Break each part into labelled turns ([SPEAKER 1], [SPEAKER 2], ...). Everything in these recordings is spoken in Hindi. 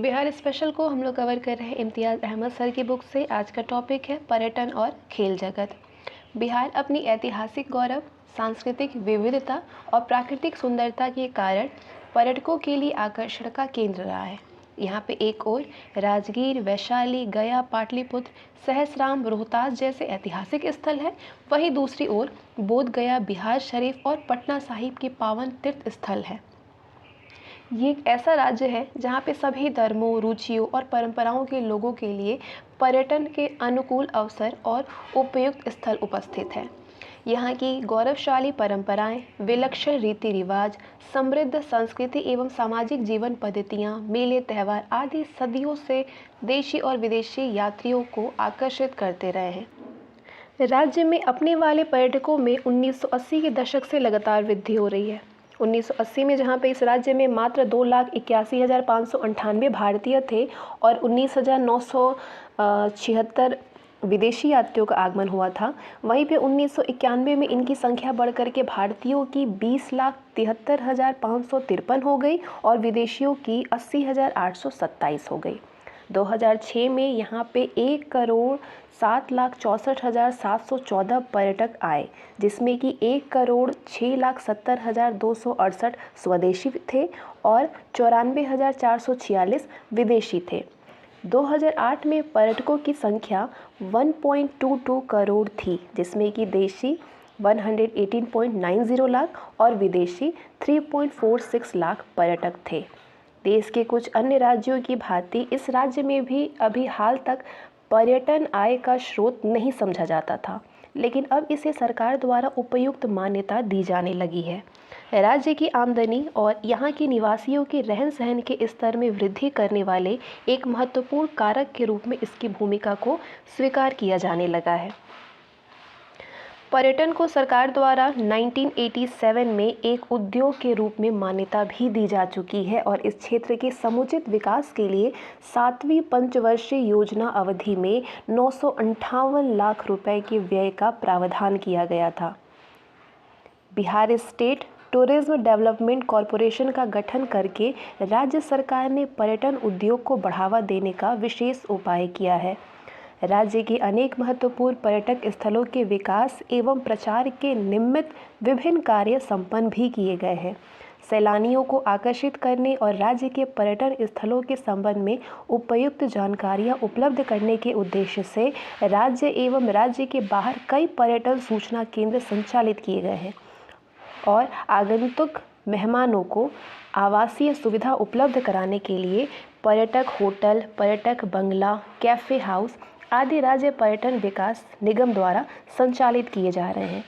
[SPEAKER 1] बिहार स्पेशल को हम लोग कवर कर रहे हैं इम्तियाज़ अहमद सर की बुक से। आज का टॉपिक है पर्यटन और खेल जगत। बिहार अपनी ऐतिहासिक गौरव, सांस्कृतिक विविधता और प्राकृतिक सुंदरता के कारण पर्यटकों के लिए आकर्षण का केंद्र रहा है। यहाँ पे एक ओर राजगीर, वैशाली, गया, पाटलिपुत्र, सहसराम, रोहतास जैसे ऐतिहासिक स्थल है, वहीं दूसरी ओर बोध गया, बिहार शरीफ और पटना साहिब के पावन तीर्थ स्थल है। ये एक ऐसा राज्य है जहाँ पे सभी धर्मों, रुचियों और परंपराओं के लोगों के लिए पर्यटन के अनुकूल अवसर और उपयुक्त स्थल उपस्थित हैं। यहाँ की गौरवशाली परंपराएं, विलक्षण रीति रिवाज, समृद्ध संस्कृति एवं सामाजिक जीवन पद्धतियाँ, मेले, त्यौहार आदि सदियों से देशी और विदेशी यात्रियों को आकर्षित करते रहे हैं। राज्य में अपने वाले पर्यटकों में 1980 के दशक से लगातार वृद्धि हो रही है। 1980 में जहाँ पे इस राज्य में मात्र 2,81,598 भारतीय थे और 19,976 विदेशी यात्रियों का आगमन हुआ था, वहीं पे 1991 में इनकी संख्या बढ़कर के भारतीयों की 20,73,553 हो गई और विदेशियों की 80,827 हो गई। 2006 में यहाँ पे 1,07,64,714 पर्यटक आए, जिसमें कि 1,06,70,268 स्वदेशी थे और 94,446 विदेशी थे। 2008 में पर्यटकों की संख्या 1.22 करोड़ थी, जिसमें कि देशी 118.90 लाख और विदेशी 3.46 लाख पर्यटक थे। देश के कुछ अन्य राज्यों की भांति इस राज्य में भी अभी हाल तक पर्यटन आय का स्रोत नहीं समझा जाता था, लेकिन अब इसे सरकार द्वारा उपयुक्त मान्यता दी जाने लगी है। राज्य की आमदनी और यहाँ के निवासियों के रहन सहन के स्तर में वृद्धि करने वाले एक महत्वपूर्ण कारक के रूप में इसकी भूमिका को स्वीकार किया जाने लगा है। पर्यटन को सरकार द्वारा 1987 में एक उद्योग के रूप में मान्यता भी दी जा चुकी है और इस क्षेत्र के समुचित विकास के लिए 7वीं पंचवर्षीय योजना अवधि में 958 लाख रुपए के व्यय का प्रावधान किया गया था। Bihar state tourism development corporation का गठन करके राज्य सरकार ने पर्यटन उद्योग को बढ़ावा देने का विशेष उपाय किया है। राज्य के अनेक महत्वपूर्ण पर्यटक स्थलों के विकास एवं प्रचार के निमित्त विभिन्न कार्य संपन्न भी किए गए हैं। सैलानियों को आकर्षित करने और राज्य के पर्यटन स्थलों के संबंध में उपयुक्त जानकारियां उपलब्ध करने के उद्देश्य से राज्य एवं राज्य के बाहर कई पर्यटन सूचना केंद्र संचालित किए गए हैं और आगंतुक मेहमानों को आवासीय सुविधा उपलब्ध कराने के लिए पर्यटक होटल, पर्यटक बंगला, कैफ़े हाउस आदि राज्य पर्यटन विकास निगम द्वारा संचालित किए जा रहे हैं।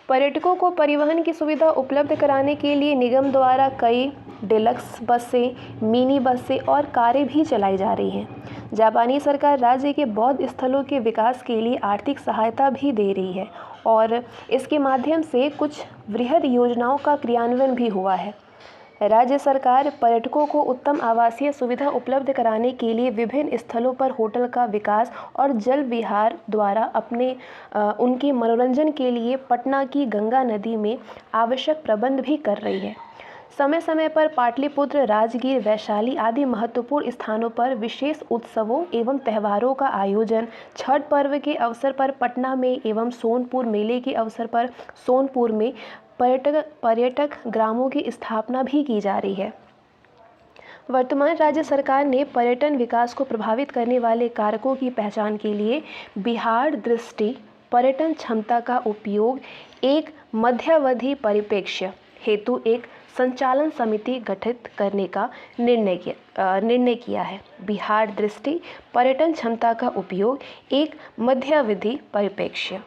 [SPEAKER 1] पर्यटकों को परिवहन की सुविधा उपलब्ध कराने के लिए निगम द्वारा कई डिलक्स बसें, मिनी बसें और कारें भी चलाई जा रही हैं। जापानी सरकार राज्य के बौद्ध स्थलों के विकास के लिए आर्थिक सहायता भी दे रही है और इसके माध्यम से कुछ वृहद योजनाओं का क्रियान्वयन भी हुआ है। राज्य सरकार पर्यटकों को उत्तम आवासीय सुविधा उपलब्ध कराने के लिए विभिन्न स्थलों पर होटल का विकास और जल विहार द्वारा उनके मनोरंजन के लिए पटना की गंगा नदी में आवश्यक प्रबंध भी कर रही है। समय समय पर पाटलिपुत्र, राजगीर, वैशाली आदि महत्वपूर्ण स्थानों पर विशेष उत्सवों एवं त्योहारों का आयोजन, छठ पर्व के अवसर पर पटना में एवं सोनपुर मेले के अवसर पर सोनपुर में पर्यटक ग्रामों की स्थापना भी की जा रही है। वर्तमान राज्य सरकार ने पर्यटन विकास को प्रभावित करने वाले कारकों की पहचान के लिए बिहार दृष्टि पर्यटन क्षमता का उपयोग एक मध्यावधि परिप्रेक्ष्य हेतु एक संचालन समिति गठित करने का निर्णय किया है। बिहार दृष्टि पर्यटन क्षमता का उपयोग एक मध्यावधि परिप्रेक्ष्य।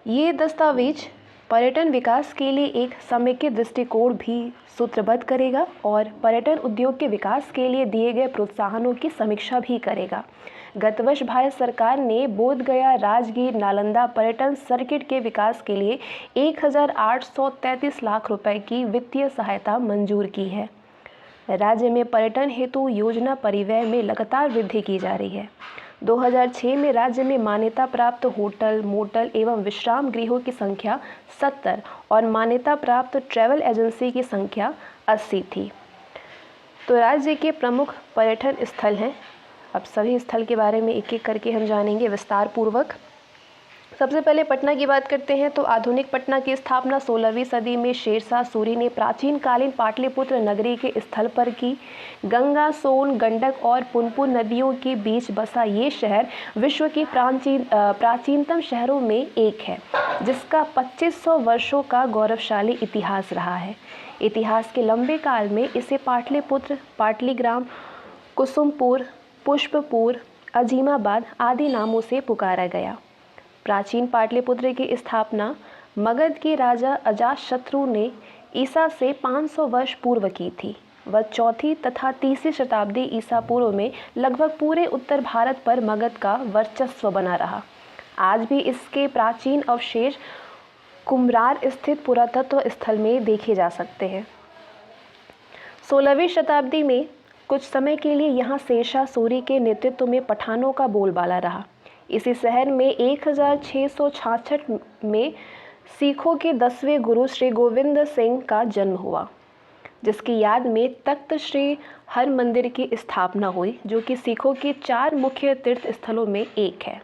[SPEAKER 1] ये दस्तावेज पर्यटन विकास के लिए एक समेकित दृष्टिकोण भी सूत्रबद्ध करेगा और पर्यटन उद्योग के विकास के लिए दिए गए प्रोत्साहनों की समीक्षा भी करेगा। गत वर्ष भारत सरकार ने बोध गया, राजगीर, नालंदा पर्यटन सर्किट के विकास के लिए 1,833 लाख रुपए की वित्तीय सहायता मंजूर की है। राज्य में पर्यटन हेतु योजना परिव्यय में लगातार वृद्धि की जा रही है। 2006 में राज्य में मान्यता प्राप्त होटल, मोटल एवं विश्राम गृहों की संख्या 70 और मान्यता प्राप्त ट्रैवल एजेंसी की संख्या 80 थी। तो राज्य के प्रमुख पर्यटन स्थल हैं। अब सभी स्थल के बारे में एक एक करके हम जानेंगे विस्तार पूर्वक। सबसे पहले पटना की बात करते हैं तो आधुनिक पटना की स्थापना 16वीं सदी में शेरशाह सूरी ने प्राचीन कालीन पाटलिपुत्र नगरी के स्थल पर की। गंगा, सोन, गंडक और पुनपुन नदियों के बीच बसा ये शहर विश्व के प्राचीनतम शहरों में एक है, जिसका 2500 वर्षों का गौरवशाली इतिहास रहा है। इतिहास के लंबे काल में इसे पाटलिपुत्र, पाटलीग्राम, कुसुमपुर, पुष्पपुर, अजीमाबाद आदि नामों से पुकारा गया। प्राचीन पाटलिपुत्र की स्थापना मगध के राजा अजातशत्रु ने ईसा से 500 वर्ष पूर्व की थी। वह 4वीं तथा 3वीं शताब्दी ईसा पूर्व में लगभग पूरे उत्तर भारत पर मगध का वर्चस्व बना रहा। आज भी इसके प्राचीन अवशेष कुम्हरार स्थित पुरातत्व स्थल में देखे जा सकते हैं। 16वीं शताब्दी में कुछ समय के लिए यहाँ शेरशाह सूरी के नेतृत्व में पठानों का बोलबाला रहा। इसी शहर में 1666 में सिखों के 10वें गुरु श्री गोविंद सिंह का जन्म हुआ, जिसकी याद में तख्त श्री हरमंदिर की स्थापना हुई, जो कि सिखों के 4 मुख्य तीर्थ स्थलों में एक है।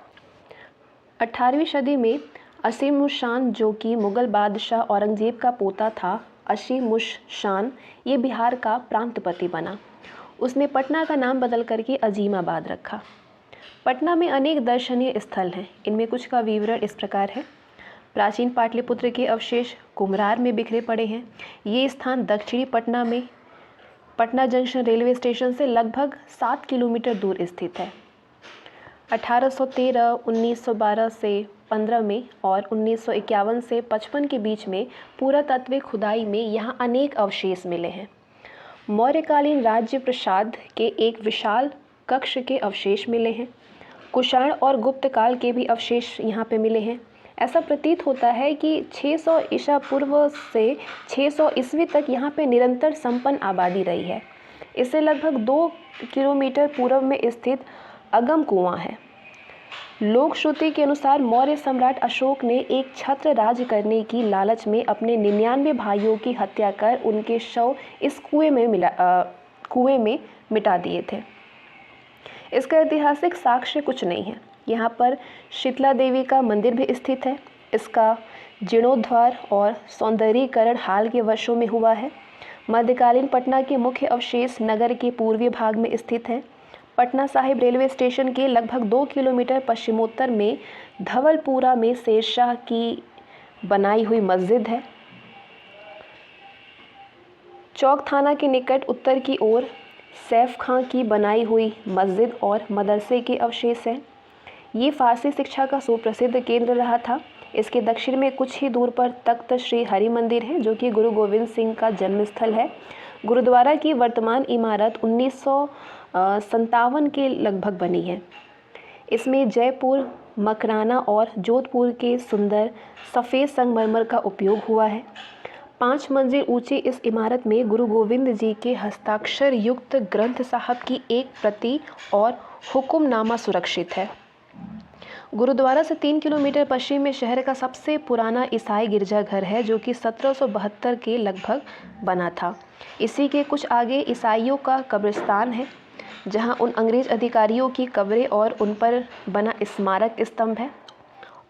[SPEAKER 1] 18वीं सदी में असीमुशान, जो कि मुगल बादशाह औरंगजेब का पोता था, असीमुशान ये बिहार का प्रांतपति बना। उसने पटना का नाम बदल करके अजीमाबाद रखा। पटना में अनेक दर्शनीय स्थल हैं। इनमें कुछ का विवरण इस प्रकार है। प्राचीन पाटलिपुत्र के अवशेष कुम्हरार में बिखरे पड़े हैं। ये स्थान दक्षिणी पटना में पटना जंक्शन रेलवे स्टेशन से लगभग 7 किलोमीटर दूर स्थित है। 1813, 1912 से 15 में और 1951 से 55 के बीच में पुरातत्व खुदाई में यहाँ अनेक अवशेष मिले हैं। मौर्यकालीन राज्य प्रासाद के एक विशाल कक्ष के अवशेष मिले हैं। कुषाण और गुप्त काल के भी अवशेष यहाँ पे मिले हैं। ऐसा प्रतीत होता है कि 600 ईसा पूर्व से 600 ईस्वी तक यहाँ पे निरंतर संपन्न आबादी रही है। इससे लगभग 2 किलोमीटर पूर्व में स्थित अगम कुआं है। लोक श्रुति के अनुसार मौर्य सम्राट अशोक ने एक छत्र राज करने की लालच में अपने 99 भाइयों की हत्या कर उनके शव इस कुएं में मिटा दिए थे। इसका ऐतिहासिक साक्ष्य कुछ नहीं है। यहाँ पर शीतला देवी का मंदिर भी स्थित है। इसका जीर्णोद्धार और सौंदर्यीकरण हाल के वर्षों में हुआ है। मध्यकालीन पटना के मुख्य अवशेष नगर के पूर्वी भाग में स्थित हैं। पटना साहिब रेलवे स्टेशन के लगभग 2 किलोमीटर पश्चिमोत्तर में धवलपुरा में शेरशाह की बनाई हुई मस्जिद है। चौक थाना के निकट उत्तर की ओर सैफ खां की बनाई हुई मस्जिद और मदरसे के अवशेष हैं। ये फारसी शिक्षा का सुप्रसिद्ध केंद्र रहा था। इसके दक्षिण में कुछ ही दूर पर तख्त श्री हरि मंदिर है, जो कि गुरु गोविंद सिंह का जन्मस्थल है। गुरुद्वारा की वर्तमान इमारत 1957 के लगभग बनी है। इसमें जयपुर, मकराना और जोधपुर के सुंदर सफ़ेद संगमरमर का उपयोग हुआ है। 5 मंजिल ऊंची इस इमारत में गुरु गोविंद जी के हस्ताक्षर युक्त ग्रंथ साहब की एक प्रति और हुक्मनामा सुरक्षित है। गुरुद्वारा से 3 किलोमीटर पश्चिम में शहर का सबसे पुराना ईसाई गिरजाघर है, जो कि 1772 के लगभग बना था। इसी के कुछ आगे ईसाइयों का कब्रिस्तान है, जहां उन अंग्रेज अधिकारियों की कब्रें और उन पर बना स्मारक स्तंभ है।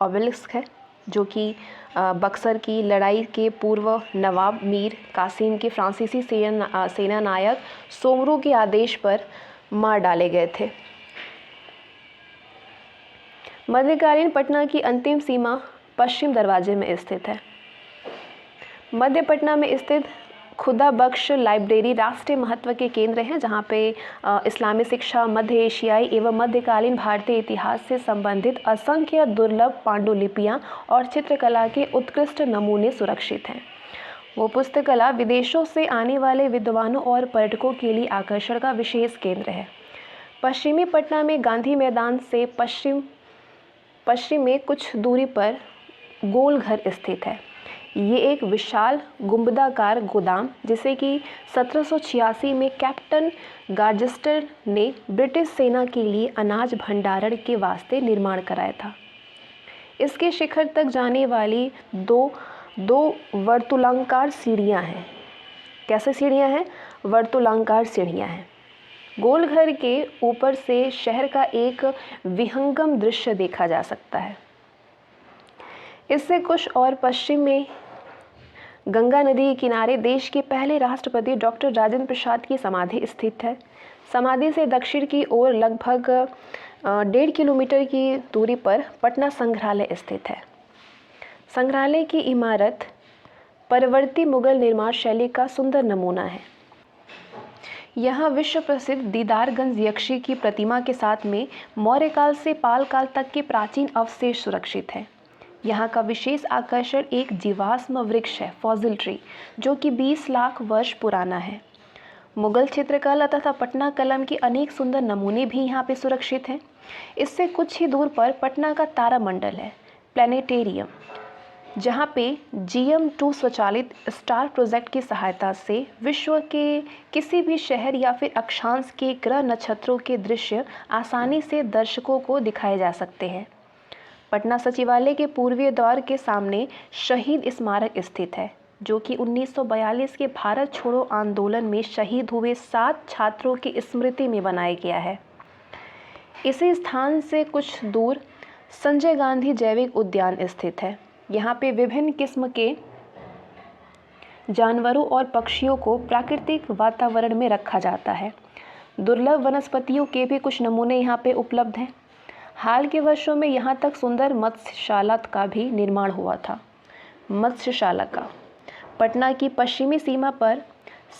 [SPEAKER 1] ऑबेलिस्क है, जो कि बक्सर की लड़ाई के पूर्व नवाब मीर कासिम के फ्रांसीसी सेना नायक सोमरू के आदेश पर मार डाले गए थे। मध्यकालीन पटना की अंतिम सीमा पश्चिम दरवाजे में स्थित है। मध्य पटना में स्थित खुदा बख्श लाइब्रेरी राष्ट्रीय महत्व के केंद्र हैं, जहाँ पे इस्लामी शिक्षा, मध्य एशियाई एवं मध्यकालीन भारतीय इतिहास से संबंधित असंख्य दुर्लभ पांडुलिपियाँ और चित्रकला के उत्कृष्ट नमूने सुरक्षित हैं। वो पुस्तकला विदेशों से आने वाले विद्वानों और पर्यटकों के लिए आकर्षण का विशेष केंद्र है। पश्चिमी पटना में गांधी मैदान से पश्चिम में कुछ दूरी पर गोलघर स्थित है। ये एक विशाल गुंबदाकार गोदाम, जिसे कि 1786 में कैप्टन गार्जेस्टर ने ब्रिटिश सेना के लिए अनाज भंडारण के वास्ते निर्माण कराया था। इसके शिखर तक जाने वाली दो वर्तुलाकार सीढ़ियां हैं। कैसे सीढ़ियां हैं? वर्तुलाकार सीढ़ियाँ हैं। गोल घर के ऊपर से शहर का एक विहंगम दृश्य देखा जा सकता है। इससे कुछ और पश्चिम में गंगा नदी के किनारे देश के पहले राष्ट्रपति डॉक्टर राजेंद्र प्रसाद की समाधि स्थित है। समाधि से दक्षिण की ओर लगभग 1.5 किलोमीटर की दूरी पर पटना संग्रहालय स्थित है। संग्रहालय की इमारत परवर्ती मुगल निर्माण शैली का सुंदर नमूना है। यहाँ विश्व प्रसिद्ध दीदारगंज यक्षी की प्रतिमा के साथ में मौर्य काल से पाल काल तक के प्राचीन अवशेष सुरक्षित हैं। यहाँ का विशेष आकर्षण एक जीवाश्म वृक्ष है, फॉसिल ट्री, जो कि 20 लाख वर्ष पुराना है। मुगल चित्रकला तथा पटना कलम के अनेक सुंदर नमूने भी यहाँ पे सुरक्षित हैं। इससे कुछ ही दूर पर पटना का तारामंडल है, प्लानिटेरियम, जहाँ पे GM2 स्वचालित स्टार प्रोजेक्ट की सहायता से विश्व के किसी भी शहर या फिर अक्षांश के ग्रह नक्षत्रों के दृश्य आसानी से दर्शकों को दिखाए जा सकते हैं। पटना सचिवालय के पूर्वीय द्वार के सामने शहीद स्मारक स्थित है, जो कि 1942 के भारत छोड़ो आंदोलन में शहीद हुए 7 छात्रों की स्मृति में बनाया गया है। इसी स्थान से कुछ दूर संजय गांधी जैविक उद्यान स्थित है। यहाँ पे विभिन्न किस्म के जानवरों और पक्षियों को प्राकृतिक वातावरण में रखा जाता है। दुर्लभ वनस्पतियों के भी कुछ नमूने यहाँ पे उपलब्ध हैं। हाल के वर्षों में यहाँ तक सुंदर मत्स्यशाला का भी निर्माण हुआ था। मत्स्यशाला का पटना की पश्चिमी सीमा पर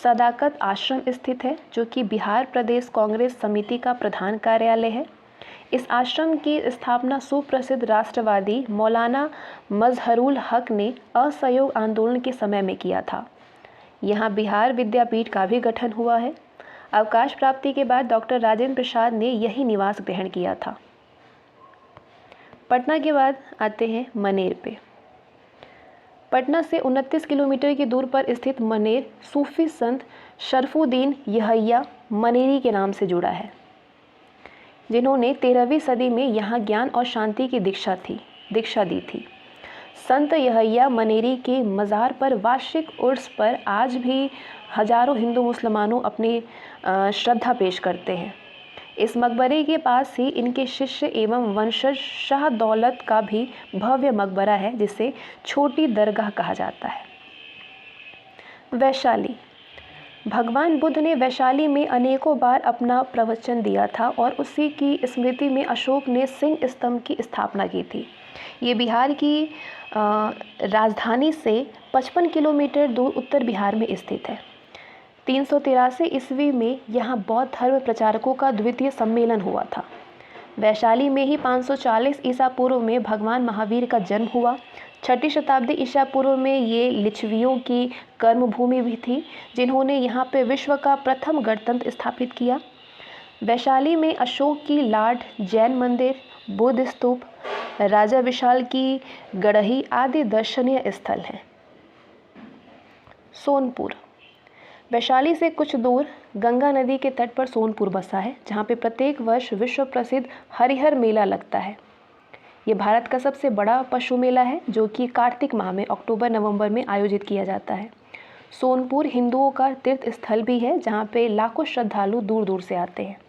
[SPEAKER 1] सदाकत आश्रम स्थित है, जो कि बिहार प्रदेश कांग्रेस समिति का प्रधान कार्यालय है। इस आश्रम की स्थापना सुप्रसिद्ध राष्ट्रवादी मौलाना मजहरुल हक ने असहयोग आंदोलन के समय में किया था। यहाँ बिहार विद्यापीठ का भी गठन हुआ है। अवकाश प्राप्ति के बाद डॉक्टर राजेंद्र प्रसाद ने यही निवास ग्रहण किया था। पटना के बाद आते हैं मनेर पे। पटना से 29 किलोमीटर की दूर पर स्थित मनेर सूफी संत शरफुद्दीन यहया मनेरी के नाम से जुड़ा है, जिन्होंने 13वीं सदी में यहाँ ज्ञान और शांति की दीक्षा दी थी। संत यहया मनेरी के मज़ार पर वार्षिक उर्स पर आज भी हजारों हिंदू मुसलमानों अपनी श्रद्धा पेश करते हैं। इस मकबरे के पास ही इनके शिष्य एवं वंशज शाह दौलत का भी भव्य मकबरा है, जिसे छोटी दरगाह कहा जाता है। वैशाली। भगवान बुद्ध ने वैशाली में अनेकों बार अपना प्रवचन दिया था और उसी की स्मृति में अशोक ने सिंह स्तंभ की स्थापना की थी। ये बिहार की राजधानी से 55 किलोमीटर दूर उत्तर बिहार में स्थित है। 383 ईस्वी में यहाँ बौद्ध धर्म प्रचारकों का द्वितीय सम्मेलन हुआ था। वैशाली में ही 540 ईसा पूर्व में भगवान महावीर का जन्म हुआ। 6ठी शताब्दी ईसा पूर्व में ये लिच्छवियों की कर्मभूमि भी थी, जिन्होंने यहाँ पे विश्व का प्रथम गणतंत्र स्थापित किया। वैशाली में अशोक की लाड जैन मंदिर, बुद्ध स्तूप, राजा विशाल की गढ़ही आदि दर्शनीय स्थल हैं। सोनपुर। वैशाली से कुछ दूर गंगा नदी के तट पर सोनपुर बसा है, जहाँ पे प्रत्येक वर्ष विश्व प्रसिद्ध हरिहर मेला लगता है। ये भारत का सबसे बड़ा पशु मेला है, जो कि कार्तिक माह में अक्टूबर-नवंबर में आयोजित किया जाता है। सोनपुर हिंदुओं का तीर्थ स्थल भी है, जहाँ पे लाखों श्रद्धालु दूर दूर से आते हैं।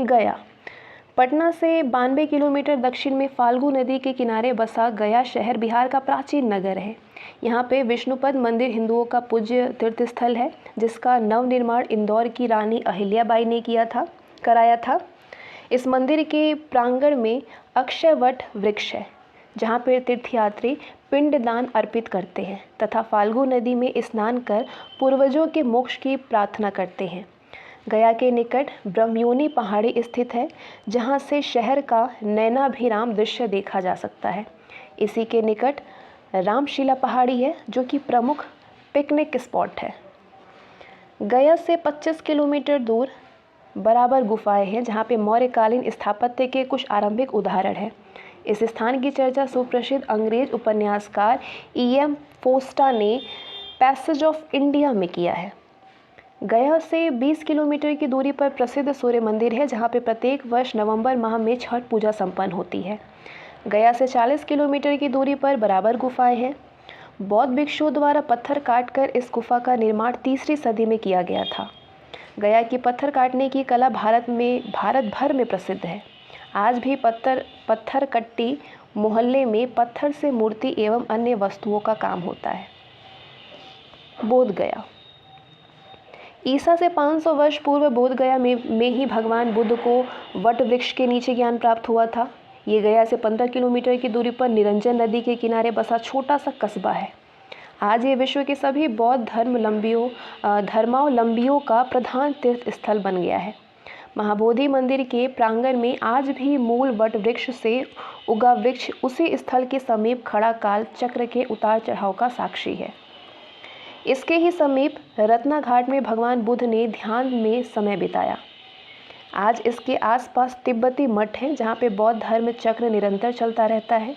[SPEAKER 1] गया। पटना से 92 किलोमीटर दक्षिण में फाल्गु नदी के किनारे बसा गया शहर बिहार का प्राचीन नगर है। यहाँ पे विष्णुपद मंदिर हिंदुओं का पूज्य तीर्थ स्थल है, जिसका नवनिर्माण इंदौर की रानी अहिल्याबाई ने कराया था। इस मंदिर के प्रांगण में अक्षयवट वृक्ष है, जहाँ पर तीर्थयात्री पिंडदान अर्पित करते हैं तथा फाल्गु नदी में स्नान कर पूर्वजों के मोक्ष की प्रार्थना करते हैं। गया के निकट ब्रह्मयोनी पहाड़ी स्थित है, जहाँ से शहर का नैनाभिराम दृश्य देखा जा सकता है। इसी के निकट रामशिला पहाड़ी है, जो कि प्रमुख पिकनिक स्पॉट है। गया से 25 किलोमीटर दूर बराबर गुफाएं हैं, जहाँ पे मौर्यकालीन स्थापत्य के कुछ आरंभिक उदाहरण हैं। इस स्थान की चर्चा सुप्रसिद्ध अंग्रेज उपन्यासकार E.M. फोस्टा ने पैसेज ऑफ इंडिया में किया है। गया से 20 किलोमीटर की दूरी पर प्रसिद्ध सूर्य मंदिर है, जहाँ पे प्रत्येक वर्ष नवंबर माह में छठ पूजा संपन्न होती है। गया से 40 किलोमीटर की दूरी पर बराबर गुफाएं हैं। बौद्ध भिक्षुओं द्वारा पत्थर काटकर इस गुफा का निर्माण 3री सदी में किया गया था। गया की पत्थर काटने की कला भारत भर में प्रसिद्ध है। आज भी पत्थर कट्टी मोहल्ले में पत्थर से मूर्ति एवं अन्य वस्तुओं का काम होता है। बोध गया। ईसा से 500 वर्ष पूर्व बोध गया में ही भगवान बुद्ध को वट वृक्ष के नीचे ज्ञान प्राप्त हुआ था। ये गया से 15 किलोमीटर की दूरी पर निरंजन नदी के किनारे बसा छोटा सा कस्बा है। आज ये विश्व के सभी बौद्ध धर्मावलंबियों का प्रधान तीर्थ स्थल बन गया है। महाबोधि मंदिर के प्रांगण में आज भी मूल वट वृक्ष से उगा वृक्ष उसी स्थल के समीप खड़ा काल चक्र के उतार चढ़ाव का साक्षी है। इसके ही समीप रत्ना घाट में भगवान बुद्ध ने ध्यान में समय बिताया। आज इसके आसपास तिब्बती मठ हैं जहाँ पे बौद्ध धर्म चक्र निरंतर चलता रहता है।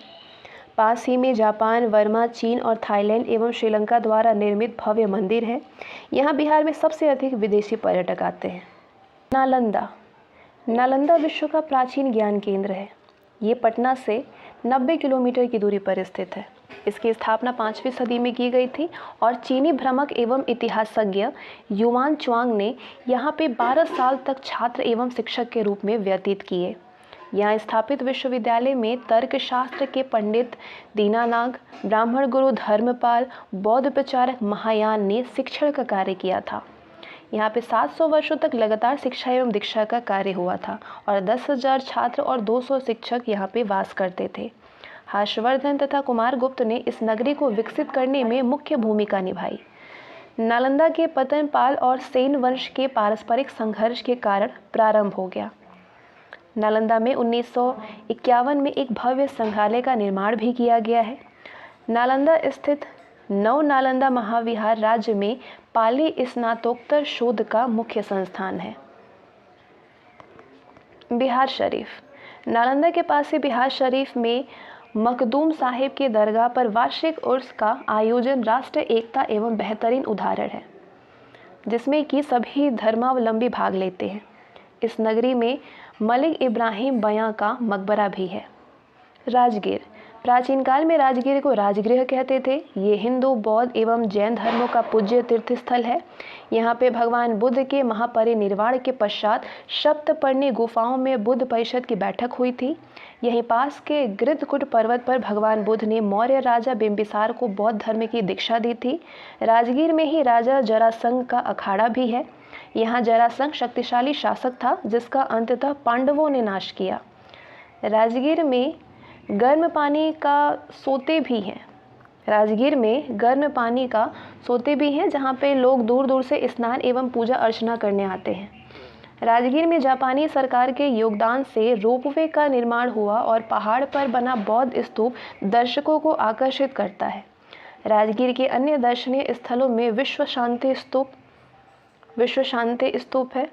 [SPEAKER 1] पास ही में जापान, वर्मा, चीन और थाईलैंड एवं श्रीलंका द्वारा निर्मित भव्य मंदिर है। यहाँ बिहार में सबसे अधिक विदेशी पर्यटक आते हैं। नालंदा विश्व का प्राचीन ज्ञान केंद्र है। ये पटना से 90 किलोमीटर की दूरी पर स्थित है। इसकी स्थापना 5वीं सदी में की गई थी और चीनी भ्रमक एवं इतिहासज्ञ युआन च्वांग ने यहाँ पे 12 साल तक छात्र एवं शिक्षक के रूप में व्यतीत किए। यहाँ स्थापित विश्वविद्यालय में तर्कशास्त्र के पंडित दीनानाग, ब्राह्मण गुरु धर्मपाल, बौद्ध प्रचारक महायान ने शिक्षण का कार्य किया था। यहाँ पे 700 वर्षों तक लगातार शिक्षा एवं दीक्षा का कार्य हुआ था और 10,000 छात्र और 200 शिक्षक यहाँ पे वास करते थे। हर्षवर्धन तथा कुमारगुप्त ने इस नगरी को विकसित करने में मुख्य भूमिका निभाई। नालंदा के पतन पाल और सेन वंश के पारस्परिक संघर्ष के कारण प्रारंभ हो गया। नालंदा में 1951 में एक भव्य संग्रहालय का निर्माण भी किया गया है। नालंदा स्थित नव नालंदा महाविहार राज्य में पाली स्नातकोत्तर शोध का मुख्य संस्थान है। बिहार शरीफ। नालंदा के पास ही बिहार शरीफ में मखदूम साहिब के दरगाह पर वार्षिक उर्स का आयोजन राष्ट्रीय एकता एवं बेहतरीन उदाहरण है, जिसमें कि सभी धर्मावलंबी भाग लेते हैं। इस नगरी में मलिक इब्राहिम बयां का मकबरा भी है। राजगीर। प्राचीन काल में राजगीर को राजगृह कहते थे। ये हिंदू, बौद्ध एवं जैन धर्मों का पूज्य तीर्थ स्थल है। यहाँ पे भगवान बुद्ध के महापरिनिर्वाण के पश्चात सप्तपर्णी गुफाओं में बुद्ध परिषद की बैठक हुई थी। यहीं पास के गृद्धकुट पर्वत पर भगवान बुद्ध ने मौर्य राजा बिंबिसार को बौद्ध धर्म की दीक्षा दी थी। राजगीर में ही राजा जरासंध का अखाड़ा भी है। यहाँ जरासंध शक्तिशाली शासक था जिसका अंततः पांडवों ने नाश किया। राजगीर में गर्म पानी का सोते भी हैं। राजगीर में गर्म पानी का सोते भी हैं जहाँ पे लोग दूर दूर से स्नान एवं पूजा अर्चना करने आते हैं। राजगीर में जापानी सरकार के योगदान से रोपवे का निर्माण हुआ और पहाड़ पर बना बौद्ध स्तूप दर्शकों को आकर्षित करता है। राजगीर के अन्य दर्शनीय स्थलों में विश्व शांति स्तूप है,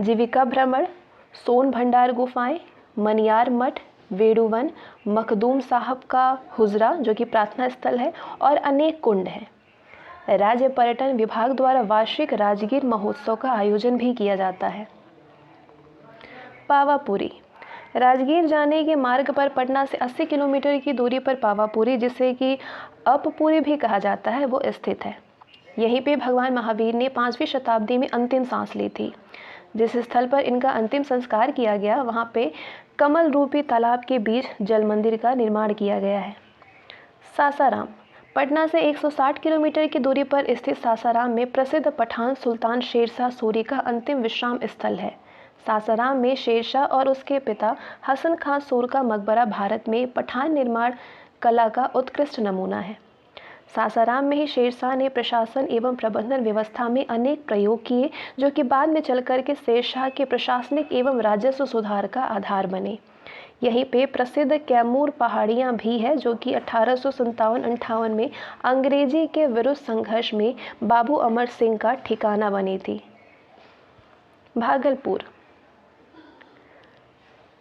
[SPEAKER 1] जीविका भ्रमण, सोन भंडार गुफाएं, मनियार मठ, वेड़ुवन, मखदूम साहब का हुजरा जो कि प्रार्थना स्थल है और अनेक कुंड हैं। राज्य पर्यटन विभाग द्वारा वार्षिक राजगीर महोत्सव का आयोजन भी किया जाता है। पावापुरी। राजगीर जाने के मार्ग पर पटना से 80 किलोमीटर की दूरी पर पावापुरी, जिसे कि अपपुरी भी कहा जाता है, वो स्थित है। यहीं पे भगवान महावीर ने 5वीं शताब्दी में अंतिम सांस ली थी। जिस स्थल पर इनका अंतिम संस्कार किया गया वहाँ पे कमल रूपी तालाब के बीच जल मंदिर का निर्माण किया गया है। सासाराम। पटना से 160 किलोमीटर की दूरी पर स्थित सासाराम में प्रसिद्ध पठान सुल्तान शेरशाह सूरी का अंतिम विश्राम स्थल है। सासाराम में शेरशाह और उसके पिता हसन खां सूर का मकबरा भारत में पठान निर्माण कला का उत्कृष्ट नमूना है। सासाराम में ही शेरशाह ने प्रशासन एवं प्रबंधन व्यवस्था में अनेक प्रयोग किए जो कि बाद में चलकर के शेरशाह के प्रशासनिक एवं राजस्व सुधार का आधार बने। यहीं पे प्रसिद्ध कैमूर पहाड़ियाँ भी है जो कि 1857-58 में अंग्रेजी के विरुद्ध संघर्ष में बाबू अमर सिंह का ठिकाना बनी थी। भागलपुर।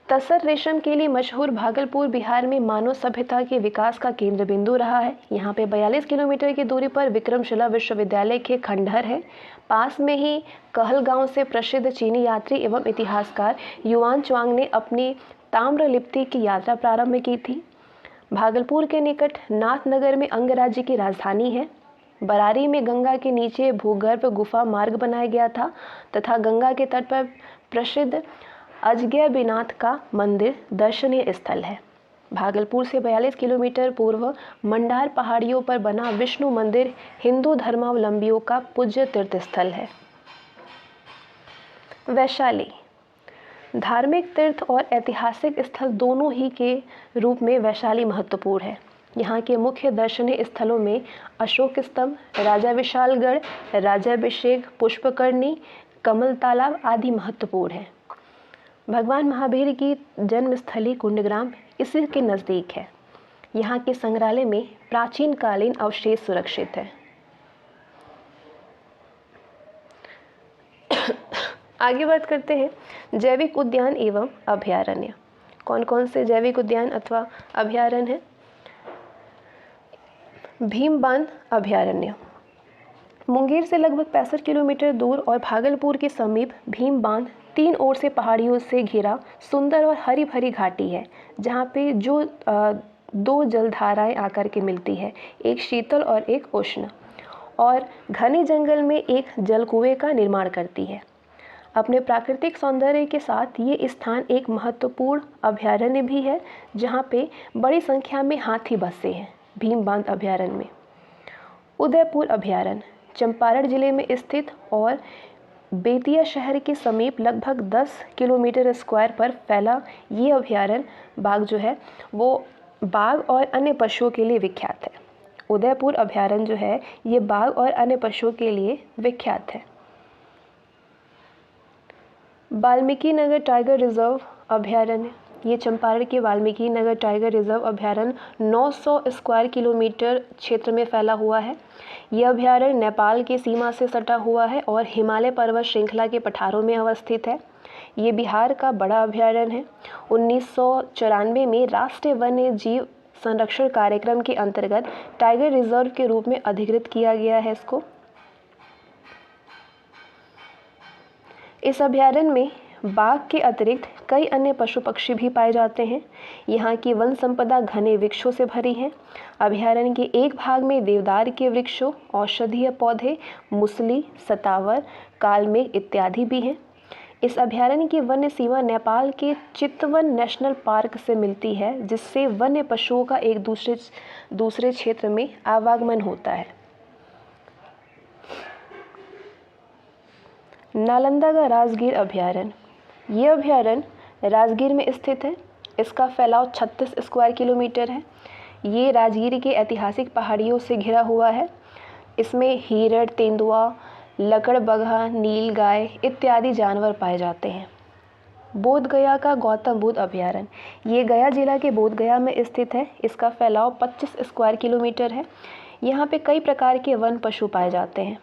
[SPEAKER 1] तसर रेशम के लिए मशहूर भागलपुर बिहार में मानव सभ्यता के विकास का केंद्र बिंदु रहा है। यहाँ पे 42 किलोमीटर की दूरी पर विक्रमशिला विश्वविद्यालय के खंडहर है। पास में ही कहलगांव से प्रसिद्ध चीनी यात्री एवं इतिहासकार युआन च्वांग ने अपनी ताम्रलिप्ति की यात्रा प्रारंभ की थी। भागलपुर के निकट नाथनगर में अंगराज्य की राजधानी है। बरारी में गंगा के नीचे भूगर्भ गुफा मार्ग बनाया गया था तथा गंगा के तट पर प्रसिद्ध अजगैबीनाथ का मंदिर दर्शनीय स्थल है। भागलपुर से 42 किलोमीटर पूर्व मंडार पहाड़ियों पर बना विष्णु मंदिर हिंदू धर्मावलंबियों का पूज्य तीर्थ स्थल है। वैशाली धार्मिक तीर्थ और ऐतिहासिक स्थल दोनों ही के रूप में वैशाली महत्वपूर्ण है। यहाँ के मुख्य दर्शनीय स्थलों में अशोक स्तंभ, राजा विशालगढ़, राजाभिषेक, पुष्पकरणी, कमल तालाब आदि महत्वपूर्ण है। भगवान महावीर की जन्मस्थली कुंडग्राम इसी के नज़दीक है। यहाँ के संग्रहालय में प्राचीन कालीन अवशेष सुरक्षित है। आगे बात करते हैं जैविक उद्यान एवं अभयारण्य। कौन कौन से जैविक उद्यान अथवा अभयारण्य हैं? भीमबांध अभयारण्य मुंगेर से लगभग 65 किलोमीटर दूर और भागलपुर के समीप भीमबांध 3 ओर से पहाड़ियों से घिरा सुंदर और हरी भरी घाटी है, जहाँ पे जो 2 जलधाराएं आकर के मिलती है, एक शीतल और एक उष्ण, और घने जंगल में एक जलकुएं का निर्माण करती है। अपने प्राकृतिक सौंदर्य के साथ ये स्थान एक महत्वपूर्ण अभयारण्य भी है, जहाँ पे बड़ी संख्या में हाथी बसे हैं। भीमबांध अभयारण्य में उदयपुर अभयारण्य चंपारण जिले में स्थित और बेतिया शहर के समीप लगभग 10 किलोमीटर स्क्वायर पर फैला ये अभयारण्य बाघ जो है वो बाघ और अन्य पशुओं के लिए विख्यात है। उदयपुर अभयारण्य जो है ये बाघ और अन्य पशुओं के लिए विख्यात है। वाल्मीकि नगर टाइगर रिजर्व अभयारण्य ये चंपारण के वाल्मीकि नगर टाइगर रिजर्व अभयारण्य 900 स्क्वायर किलोमीटर क्षेत्र में फैला हुआ है। यह अभयारण्य नेपाल की सीमा से सटा हुआ है और हिमालय पर्वत श्रृंखला के पठारों में अवस्थित है। ये बिहार का बड़ा अभयारण्य है। 1994 में राष्ट्रीय वन्य जीव संरक्षण कार्यक्रम के अंतर्गत टाइगर रिजर्व के रूप में अधिकृत किया गया है इसको। इस अभयारण्य में बाघ के अतिरिक्त कई अन्य पशु पक्षी भी पाए जाते हैं। यहाँ की वन संपदा घने वृक्षों से भरी है। अभयारण्य के एक भाग में देवदार के वृक्षों, औषधीय पौधे, मुसली, सतावर, कालमेघ इत्यादि भी हैं। इस अभयारण्य की वन्य सीमा नेपाल के चितवन नेशनल पार्क से मिलती है, जिससे वन्य पशुओं का एक दूसरे क्षेत्र में आवागमन होता है। नालंदा का राजगीर अभयारण्य ये अभयारण्य राजगीर में स्थित है। इसका फैलाव 36 स्क्वायर किलोमीटर है। ये राजगीर के ऐतिहासिक पहाड़ियों से घिरा हुआ है। इसमें हिरण, तेंदुआ, लकड़बग्घा, नीलगाय इत्यादि जानवर पाए जाते हैं। बोधगया का गौतम बुद्ध अभयारण्य ये गया जिला के बोधगया में स्थित है। इसका फैलाव 25 स्क्वायर किलोमीटर है। यहाँ पे कई प्रकार के वन पशु पाए जाते हैं।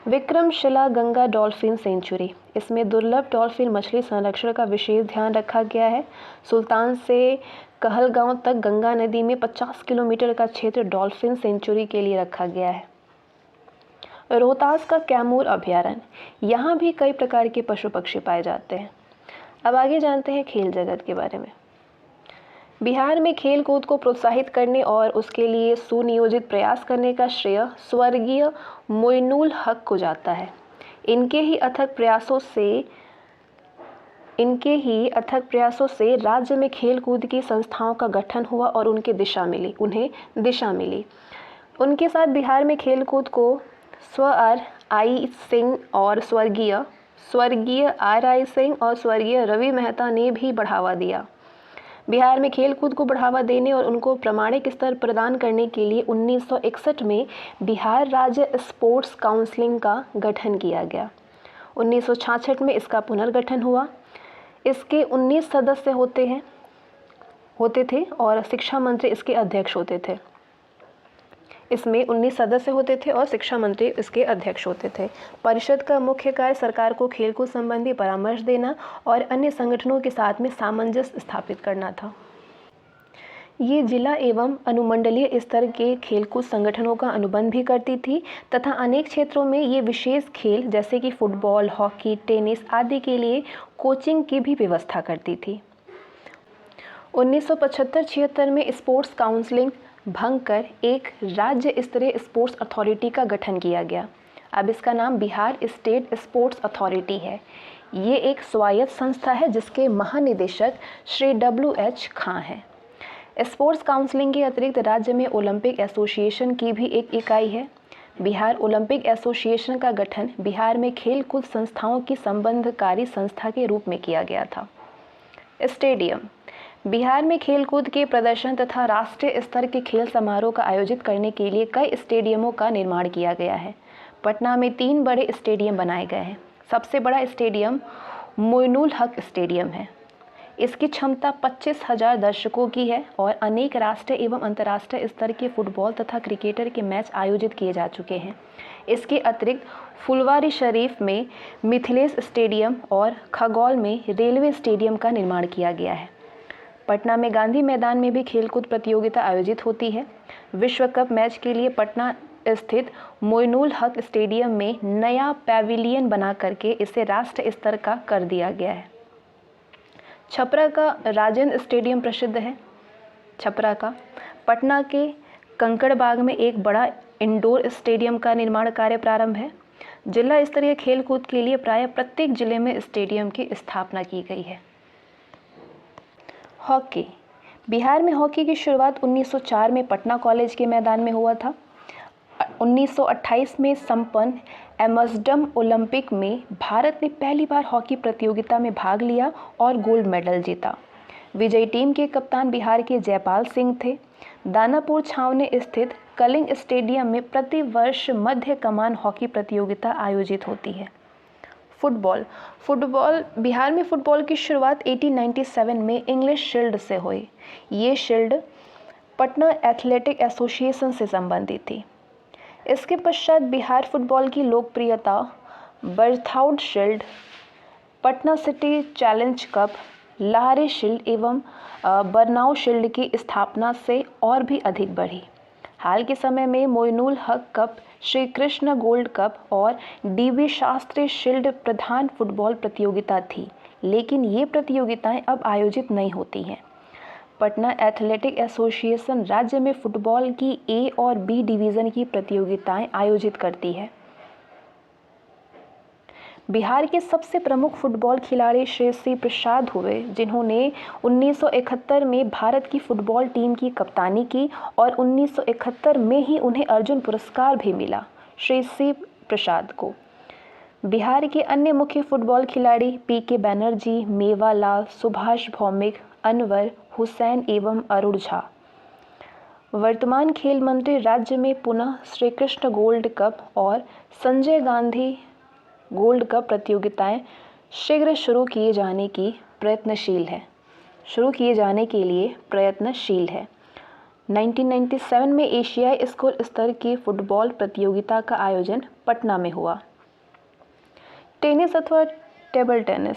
[SPEAKER 1] विक्रमशिला गंगा डॉल्फिन सेंचुरी इसमें दुर्लभ डॉल्फिन मछली संरक्षण का विशेष ध्यान रखा गया है। सुल्तान से कहलगांव तक गंगा नदी में 50 किलोमीटर का क्षेत्र डॉल्फिन सेंचुरी के लिए रखा गया है। रोहतास का कैमूर अभयारण्य यहाँ भी कई प्रकार के पशु पक्षी पाए जाते हैं। अब आगे जानते हैं खेल जगत के बारे में। बिहार में खेल कूद को प्रोत्साहित करने और उसके लिए सुनियोजित प्रयास करने का श्रेय स्वर्गीय मोइनुल हक को जाता है। इनके ही अथक प्रयासों से राज्य में खेल कूद की संस्थाओं का गठन हुआ और उन्हें दिशा मिली। उनके साथ बिहार में खेल कूद को स्वर्गीय सिंह और स्वर्गीय RI सिंह और स्वर्गीय रवि मेहता ने भी बढ़ावा दिया। बिहार में खेलकूद को बढ़ावा देने और उनको प्रामाणिक स्तर प्रदान करने के लिए 1961 में बिहार राज्य स्पोर्ट्स काउंसिल का गठन किया गया। 1966 में इसका पुनर्गठन हुआ। इसके 19 सदस्य होते थे और शिक्षा मंत्री इसके अध्यक्ष होते थे। इसमें 19 सदस्य होते थे और शिक्षा मंत्री इसके अध्यक्ष होते थे। परिषद का मुख्य कार्य सरकार को खेलकूद संबंधी परामर्श देना और अन्य संगठनों के साथ में सामंजस्य स्थापित करना था। ये जिला एवं अनुमंडलीय स्तर के खेलकूद संगठनों का अनुबंध भी करती थी तथा अनेक क्षेत्रों में ये विशेष खेल जैसे कि फुटबॉल, हॉकी, टेनिस आदि के लिए कोचिंग की भी व्यवस्था करती थी। 1975-76 में स्पोर्ट्स काउंसिलिंग भंग कर एक राज्य स्तरीय स्पोर्ट्स अथॉरिटी का गठन किया गया। अब इसका नाम बिहार स्टेट स्पोर्ट्स अथॉरिटी है। ये एक स्वायत्त संस्था है जिसके महानिदेशक श्री WH खां हैं। स्पोर्ट्स काउंसिलिंग के अतिरिक्त राज्य में ओलंपिक एसोसिएशन की भी एक इकाई है। बिहार ओलंपिक एसोसिएशन का गठन बिहार में खेल कूद संस्थाओं की संबंधकारी संस्था के रूप में किया गया था। स्टेडियम बिहार में खेल कूद के प्रदर्शन तथा राष्ट्रीय स्तर के खेल समारोह का आयोजित करने के लिए कई स्टेडियमों का निर्माण किया गया है। पटना में 3 बड़े स्टेडियम बनाए गए हैं। सबसे बड़ा स्टेडियम मोइनुल हक स्टेडियम है। इसकी क्षमता 25,000 दर्शकों की है और अनेक राष्ट्रीय एवं अंतर्राष्ट्रीय स्तर के फुटबॉल तथा क्रिकेटर के मैच आयोजित किए जा चुके हैं। इसके अतिरिक्त फुलवारी शरीफ में मिथिलेश स्टेडियम और खगौल में रेलवे स्टेडियम का निर्माण किया गया है। पटना में गांधी मैदान में भी खेलकूद प्रतियोगिता आयोजित होती है। विश्व कप मैच के लिए पटना स्थित मोइनुल हक स्टेडियम में नया पैविलियन बना करके इसे राष्ट्रीय स्तर का कर दिया गया है। छपरा का राजेंद्र स्टेडियम प्रसिद्ध है। छपरा का पटना के कंकड़बाग में एक बड़ा इंडोर स्टेडियम का निर्माण कार्य प्रारंभ है। जिला स्तरीय खेल कूद के लिए प्राय प्रत्येक जिले में स्टेडियम की स्थापना की गई है। हॉकी बिहार में हॉकी की शुरुआत 1904 में पटना कॉलेज के मैदान में हुआ था। 1928 में संपन्न एम्स्टर्डम ओलंपिक में भारत ने पहली बार हॉकी प्रतियोगिता में भाग लिया और गोल्ड मेडल जीता। विजयी टीम के कप्तान बिहार के जयपाल सिंह थे। दानापुर छावनी स्थित कलिंग स्टेडियम में प्रति वर्ष मध्य कमान हॉकी प्रतियोगिता आयोजित होती है। फुटबॉल बिहार में फुटबॉल की शुरुआत 1897 में इंग्लिश शील्ड से हुई। ये शील्ड पटना एथलेटिक एसोसिएशन से संबंधित थी। इसके पश्चात बिहार फुटबॉल की लोकप्रियता बर्थाउड shield, Patna city challenge cup, Lahori shield एवं बरनाउ शील्ड की स्थापना से और भी अधिक बढ़ी। हाल के समय में Moinul Haq cup, Shri Krishna gold cup और DB शास्त्री शील्ड प्रधान फुटबॉल प्रतियोगिता थी, लेकिन ये प्रतियोगिताएं अब आयोजित नहीं होती हैं। पटना एथलेटिक एसोसिएशन राज्य में फुटबॉल की A और B डिवीज़न की प्रतियोगिताएं आयोजित करती है। बिहार के सबसे प्रमुख फुटबॉल खिलाड़ी श्री सी प्रसाद हुए, जिन्होंने 1971 में भारत की फुटबॉल टीम की कप्तानी की और 1971 में ही उन्हें अर्जुन पुरस्कार भी मिला। श्री सी प्रसाद को बिहार के अन्य मुख्य फुटबॉल खिलाड़ी PK बैनर्जी, मेवालाल, सुभाष भौमिक, अनवर हुसैन एवं अरुण झा। वर्तमान खेल मंत्री राज्य में पुनः श्री कृष्ण गोल्ड कप और संजय गांधी गोल्ड कप प्रतियोगिताएं शीघ्र शुरू किए जाने के लिए प्रयत्नशील है। 1997 में एशियाई स्कूल स्तर की फुटबॉल प्रतियोगिता का आयोजन पटना में हुआ। टेनिस अथवा टेबल टेनिस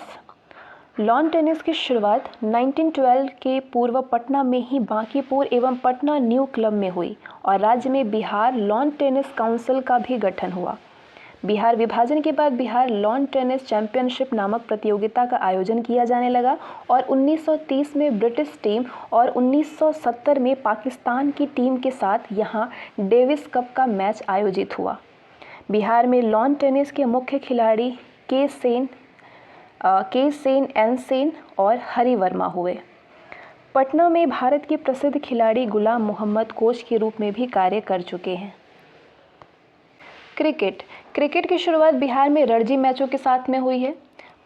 [SPEAKER 1] लॉन टेनिस की शुरुआत 1912 के पूर्व पटना में ही बांकीपुर एवं पटना न्यू क्लब में हुई और राज्य में बिहार लॉन टेनिस काउंसिल का भी गठन हुआ। बिहार विभाजन के बाद बिहार लॉन टेनिस चैंपियनशिप नामक प्रतियोगिता का आयोजन किया जाने लगा और 1930 में ब्रिटिश टीम और 1970 में पाकिस्तान की टीम के साथ यहां डेविस कप का मैच आयोजित हुआ। बिहार में लॉन टेनिस के मुख्य खिलाड़ी के सेन, एन सेन और हरि वर्मा हुए। पटना में भारत के प्रसिद्ध खिलाड़ी गुलाम मोहम्मद कोच के रूप में भी कार्य कर चुके हैं। क्रिकेट की शुरुआत बिहार में रणजी मैचों के साथ में हुई है।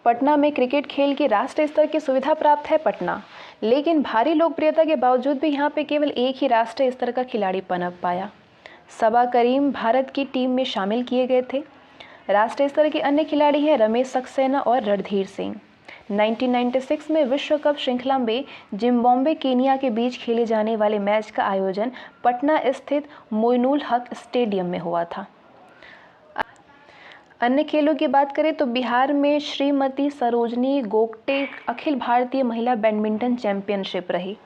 [SPEAKER 1] पटना में क्रिकेट खेल की राष्ट्रीय स्तर की सुविधा प्राप्त है पटना, लेकिन भारी लोकप्रियता के बावजूद भी यहाँ पे केवल एक ही राष्ट्रीय स्तर का खिलाड़ी पनप पाया। सबा करीम भारत की टीम में शामिल किए गए थे। राष्ट्रीय स्तर के अन्य खिलाड़ी हैं रमेश सक्सेना और रणधीर सिंह। 1996 में विश्व कप श्रृंखला में जिम्बाब्वे केनिया के बीच खेले जाने वाले मैच का आयोजन पटना स्थित मोइनुल हक स्टेडियम में हुआ था। अन्य खेलों की बात करें तो बिहार में श्रीमती सरोजनी गोगटे अखिल भारतीय महिला बैडमिंटन चैंपियनशिप रही।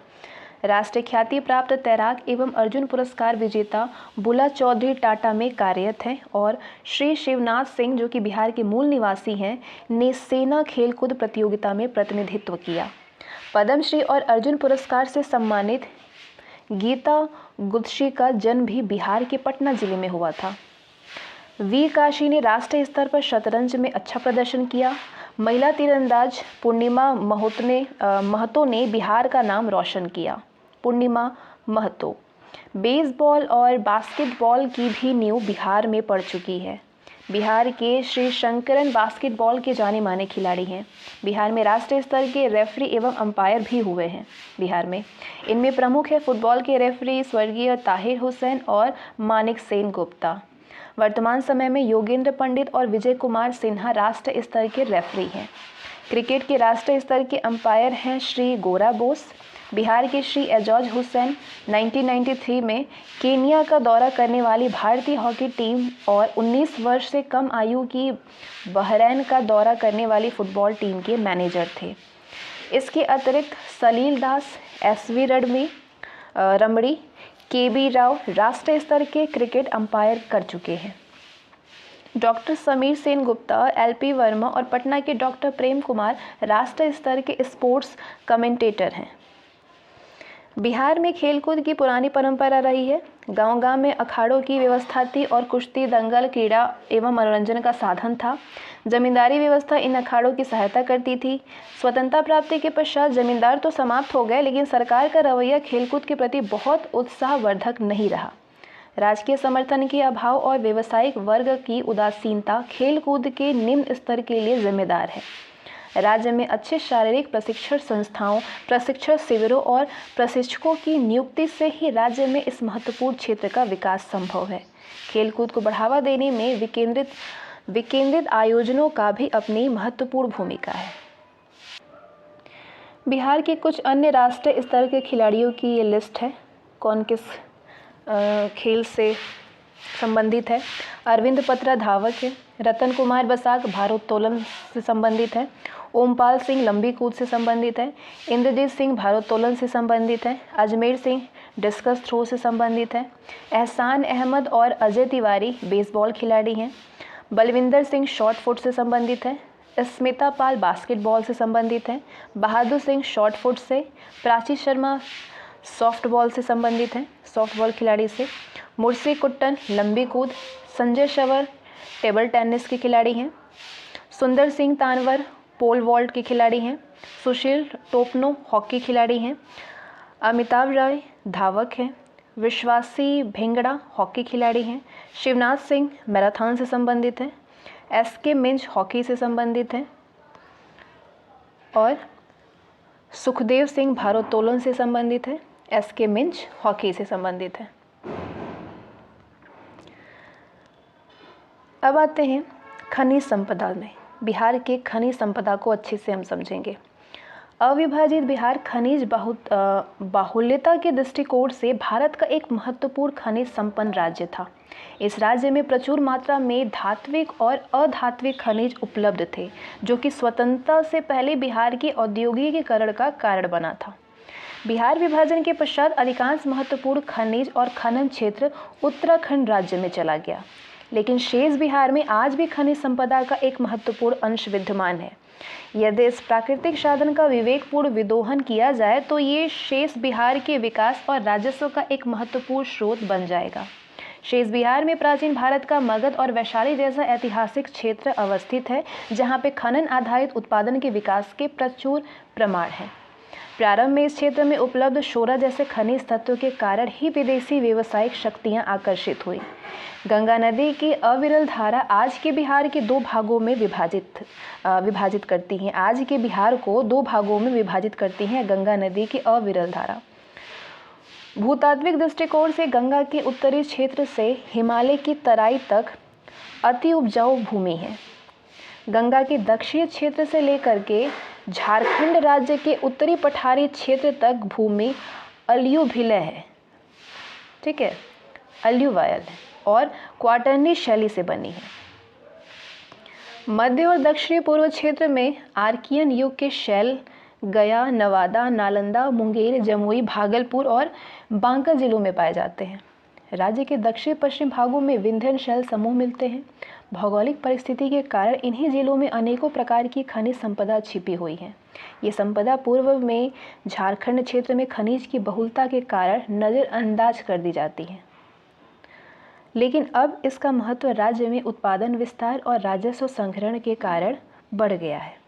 [SPEAKER 1] राष्ट्रीय ख्याति प्राप्त तैराक एवं अर्जुन पुरस्कार विजेता बुला चौधरी टाटा में कार्यरत हैं और श्री शिवनाथ सिंह, जो कि बिहार के मूल निवासी हैं, ने सेना खेलकूद प्रतियोगिता में प्रतिनिधित्व किया। पद्मश्री और अर्जुन पुरस्कार से सम्मानित गीता गुत्शी का जन्म भी बिहार के पटना जिले में हुआ था। वी काशी ने राष्ट्रीय स्तर पर शतरंज में अच्छा प्रदर्शन किया। महिला तीरंदाज पूर्णिमा महतो ने बिहार का नाम रोशन किया। पूर्णिमा महतो बेसबॉल और बास्केटबॉल की भी नींव बिहार में पड़ चुकी है। बिहार के श्री शंकरन बास्केटबॉल के जाने माने खिलाड़ी हैं। बिहार में राष्ट्रीय स्तर के रेफरी एवं अंपायर भी हुए हैं। बिहार में इनमें प्रमुख है फुटबॉल के रेफरी स्वर्गीय ताहिर हुसैन और मानिक सेन गुप्ता। वर्तमान समय में योगेंद्र पंडित और विजय कुमार सिन्हा राष्ट्रीय स्तर के रेफरी हैं। क्रिकेट के राष्ट्रीय स्तर के अंपायर हैं श्री गोरा बोस। बिहार के श्री एजाज हुसैन 1993 में केन्या का दौरा करने वाली भारतीय हॉकी टीम और 19 वर्ष से कम आयु की बहरैन का दौरा करने वाली फुटबॉल टीम के मैनेजर थे। इसके अतिरिक्त सलील दास, SV रमड़ी, KB राव राष्ट्रीय स्तर के क्रिकेट अंपायर कर चुके हैं। डॉक्टर समीर सेन गुप्ता, LP वर्मा और पटना के डॉक्टर प्रेम कुमार राष्ट्रीय स्तर के स्पोर्ट्स कमेंटेटर हैं। बिहार में खेलकूद की पुरानी परंपरा रही है। गांव-गांव में अखाड़ों की व्यवस्था थी और कुश्ती, दंगल, क्रीड़ा एवं मनोरंजन का साधन था। जमींदारी व्यवस्था इन अखाड़ों की सहायता करती थी। स्वतंत्रता प्राप्ति के पश्चात जमींदार तो समाप्त हो गए, लेकिन सरकार का रवैया खेलकूद के प्रति बहुत उत्साहवर्धक नहीं रहा। राजकीय समर्थन के अभाव और व्यावसायिक वर्ग की उदासीनता खेलकूद के निम्न स्तर के लिए जिम्मेदार है। राज्य में अच्छे शारीरिक प्रशिक्षण संस्थाओं, प्रशिक्षण शिविरों और प्रशिक्षकों की नियुक्ति से ही राज्य में इस महत्वपूर्ण क्षेत्र का विकास संभव है। खेलकूद को बढ़ावा देने में विकेंद्रित आयोजनों का भी अपनी महत्वपूर्ण भूमिका है। बिहार के कुछ अन्य राष्ट्रीय स्तर के खिलाड़ियों की ये लिस्ट है, कौन किस खेल से संबंधित है। अरविंद पत्रा धावक है। रतन कुमार बसाक भारोत्तोलन से संबंधित है। ओमपाल सिंह लंबी कूद से संबंधित है। इंद्रजीत सिंह भारोत्तोलन से संबंधित है। अजमेर सिंह डिस्कस थ्रो से संबंधित है। एहसान अहमद और अजय तिवारी बेसबॉल खिलाड़ी हैं। बलविंदर सिंह शॉट फुट से संबंधित है। स्मिता पाल बास्केटबॉल से संबंधित है। बहादुर सिंह शॉट फुट से। प्राची शर्मा सॉफ्टबॉल से संबंधित है, सॉफ्टबॉल खिलाड़ी से। मुर्सी कुट्टन लंबी कूद। संजय शवर टेबल टेनिस के खिलाड़ी हैं। सुंदर सिंह तानवर पोल वॉल्ट के खिलाड़ी हैं। सुशील टोपनो हॉकी खिलाड़ी हैं। अमिताभ राय धावक हैं। विश्वासी भिंगड़ा हॉकी खिलाड़ी हैं। शिवनाथ सिंह मैराथन से संबंधित हैं। SK मिंज हॉकी से संबंधित हैं और सुखदेव सिंह भारोत्तोलन से संबंधित है। SK मिंज हॉकी से संबंधित है। अब आते हैं खनिज संपदा में। बिहार के खनिज संपदा को अच्छे से हम समझेंगे। अविभाजित बिहार खनिज बाहुल्यता के दृष्टिकोण से भारत का एक महत्वपूर्ण खनिज संपन्न राज्य था। इस राज्य में प्रचुर मात्रा में धात्विक और अधात्विक खनिज उपलब्ध थे, जो कि स्वतंत्रता से पहले बिहार के औद्योगिकीकरण का कारण बना था। बिहार विभाजन के पश्चात अधिकांश महत्वपूर्ण खनिज और खनन क्षेत्र उत्तराखंड राज्य में चला गया, लेकिन शेष बिहार में आज भी खनिज संपदा का एक महत्वपूर्ण अंश विद्यमान है। यदि इस प्राकृतिक साधन का विवेकपूर्ण विदोहन किया जाए तो ये शेष बिहार के विकास और राजस्व का एक महत्वपूर्ण स्रोत बन जाएगा। शेष बिहार में प्राचीन भारत का मगध और वैशाली जैसा ऐतिहासिक क्षेत्र अवस्थित है, जहाँ पे खनन आधारित उत्पादन के विकास के प्रचुर प्रमाण हैं। प्रारंभ में इस क्षेत्र में उपलब्ध शोरा जैसे खनिज तत्वों के कारण ही विदेशी व्यावसायिक शक्तियां आकर्षित हुई। गंगा नदी की अविरल धारा आज के बिहार के दो भागों में विभाजित करती हैं। आज के बिहार को दो भागों में विभाजित करती हैं गंगा नदी की अविरल धारा। भूतात्विक दृष्टिकोण से गंगा के उत्तरी क्षेत्र से हिमालय की तराई तक अति उपजाऊ भूमि है। गंगा के दक्षिणी क्षेत्र से लेकर के झारखंड राज्य के उत्तरी पठारी क्षेत्र तक भूमि अलुवियल है, ठीक है, अलुवियल है और क्वाटरनी शैली से बनी है। मध्य और दक्षिणी पूर्व क्षेत्र में आर्कियन युग के शैल गया, नवादा, नालंदा, मुंगेर, जमुई, भागलपुर और बांका जिलों में पाए जाते हैं। राज्य के दक्षिण पश्चिम भागों में विंध्यन शैल समूह मिलते हैं। भौगोलिक परिस्थिति के कारण इन्हीं जिलों में अनेकों प्रकार की खनिज संपदा छिपी हुई है। ये संपदा पूर्व में झारखंड क्षेत्र में खनिज की बहुलता के कारण नज़रअंदाज कर दी जाती है, लेकिन अब इसका महत्व राज्य में उत्पादन विस्तार और राजस्व संग्रहण के कारण बढ़ गया है।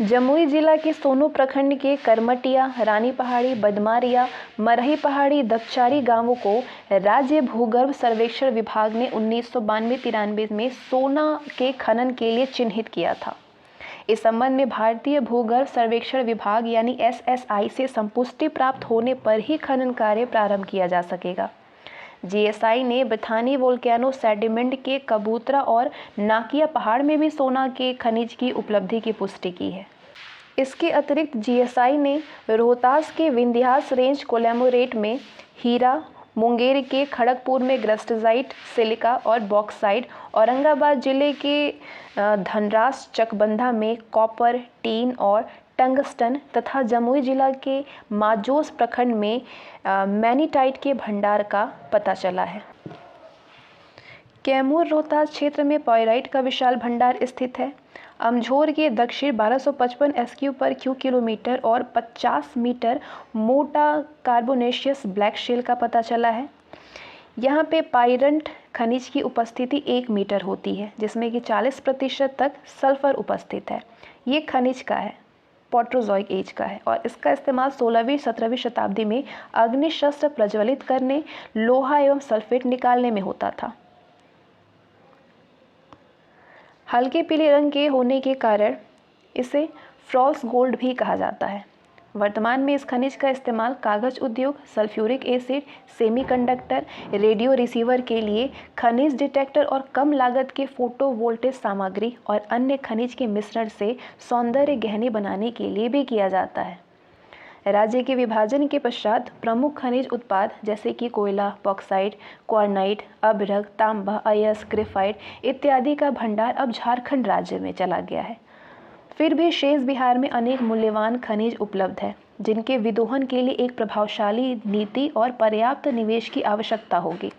[SPEAKER 1] जमुई जिला के सोनू प्रखंड के करमटिया, रानी पहाड़ी, बदमारिया, मरही पहाड़ी, दपचारी गांवों को राज्य भूगर्भ सर्वेक्षण विभाग ने 1992-93 में सोना के खनन के लिए चिन्हित किया था। इस संबंध में भारतीय भूगर्भ सर्वेक्षण विभाग यानी SSI से संपुष्टि प्राप्त होने पर ही खनन कार्य प्रारंभ किया जा सकेगा। GSI ने बथानी वोल्केनो सेडिमेंट के कबूतरा और नाकिया पहाड़ में भी सोना के खनिज की उपलब्धि की पुष्टि की है। इसके अतिरिक्त GSI ने रोहतास के विंध्यास रेंज कोलैमोरेट में हीरा, मुंगेर के खड़गपुर में ग्रस्टजाइट, सिलिका और बॉक्साइट, औरंगाबाद जिले के धनरास चकबंधा में कॉपर, टीन और टंगस्टन तथा जमुई जिला के माजोस प्रखंड में मैनीटाइट के भंडार का पता चला है। कैमूर रोहतास क्षेत्र में पायराइट का विशाल भंडार स्थित है। अमझोर के दक्षिण 1255 SQ पर क्यू किलोमीटर और 50 मीटर मोटा कार्बोनेशियस ब्लैक शेल का पता चला है। यहाँ पे पायरंट खनिज की उपस्थिति 1 मीटर होती है, जिसमें कि 40% तक सल्फर उपस्थित है। ये खनिज का है, पोट्रोजोइक एज का है और इसका इस्तेमाल 16वीं-17वीं शताब्दी में अग्निशस्त्र प्रज्वलित करने, लोहा एवं सल्फेट निकालने में होता था। हल्के पीले रंग के होने के कारण इसे फ्रॉल्स गोल्ड भी कहा जाता है। वर्तमान में इस खनिज का इस्तेमाल कागज उद्योग, sulphuric acid, semiconductor, radio receiver के लिए, खनिज डिटेक्टर और कम लागत के फोटोवोल्टेज सामग्री और अन्य खनिज के मिश्रण से सौंदर्य गहने बनाने के लिए भी किया जाता है। राज्य के विभाजन के पश्चात प्रमुख खनिज उत्पाद जैसे कि कोयला, बॉक्साइट, क्वार्नाइट, अभ्रक, तांबा, अयस्क, ग्रेफाइट इत्यादि का भंडार अब झारखंड राज्य में चला गया है। फिर भी शेष बिहार में अनेक मूल्यवान खनिज उपलब्ध है, जिनके विदोहन के लिए एक प्रभावशाली नीति और पर्याप्त निवेश की आवश्यकता होगी।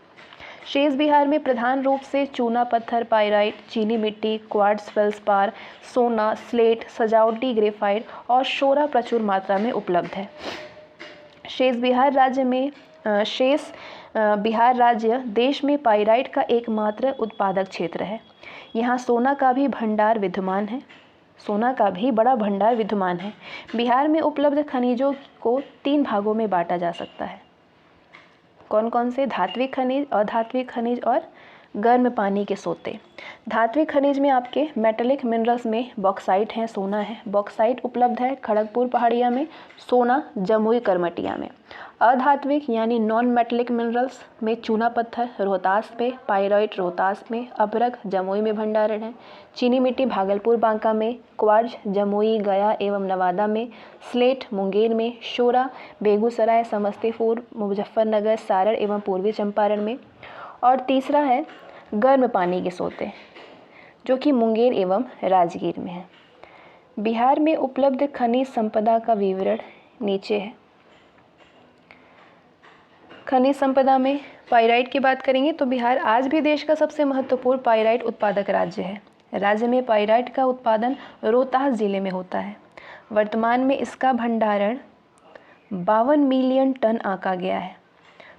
[SPEAKER 1] शेष बिहार में प्रधान रूप से चूना पत्थर, पायराइट, चीनी मिट्टी, क्वार्ट्ज फेल्सपार, सोना, स्लेट, सजावटी ग्रेफाइट और शोरा प्रचुर मात्रा में उपलब्ध है। शेष बिहार राज्य देश में पायराइट का एकमात्र उत्पादक क्षेत्र है। यहाँ सोना का भी बड़ा भंडार विद्यमान है। बिहार में उपलब्ध खनिजों को 3 भागों में बांटा जा सकता है। कौन कौन से? धात्विक खनिज, अधात्विक खनिज और गर्म पानी के सोते। धात्विक खनिज में आपके मेटेलिक मिनरल्स में बॉक्साइट है, सोना है। बॉक्साइट उपलब्ध है खड़गपुर पहाड़िया में, सोना जमुई करमटिया में। अधात्विक यानी नॉन मेटेलिक मिनरल्स में चूना पत्थर रोहतास में, पायराइट रोहतास में, अभ्रक जमुई में भंडारण है। चीनी मिट्टी भागलपुर बांका में, क्वार्ट्ज जमुई, गया एवं नवादा में, स्लेट मुंगेर में, शोरा बेगूसराय, समस्तीपुर, मुजफ्फरनगर, सारण एवं पूर्वी चंपारण में। और तीसरा है गर्म पानी के सोते, जो कि मुंगेर एवं राजगीर में है। बिहार में उपलब्ध खनिज संपदा का विवरण नीचे है। खनिज संपदा में पायराइट की बात करेंगे तो बिहार आज भी देश का सबसे महत्वपूर्ण पायराइट उत्पादक राज्य है। राज्य में पायराइट का उत्पादन रोहतास जिले में होता है। वर्तमान में इसका भंडारण 52 मिलियन टन आंका गया है।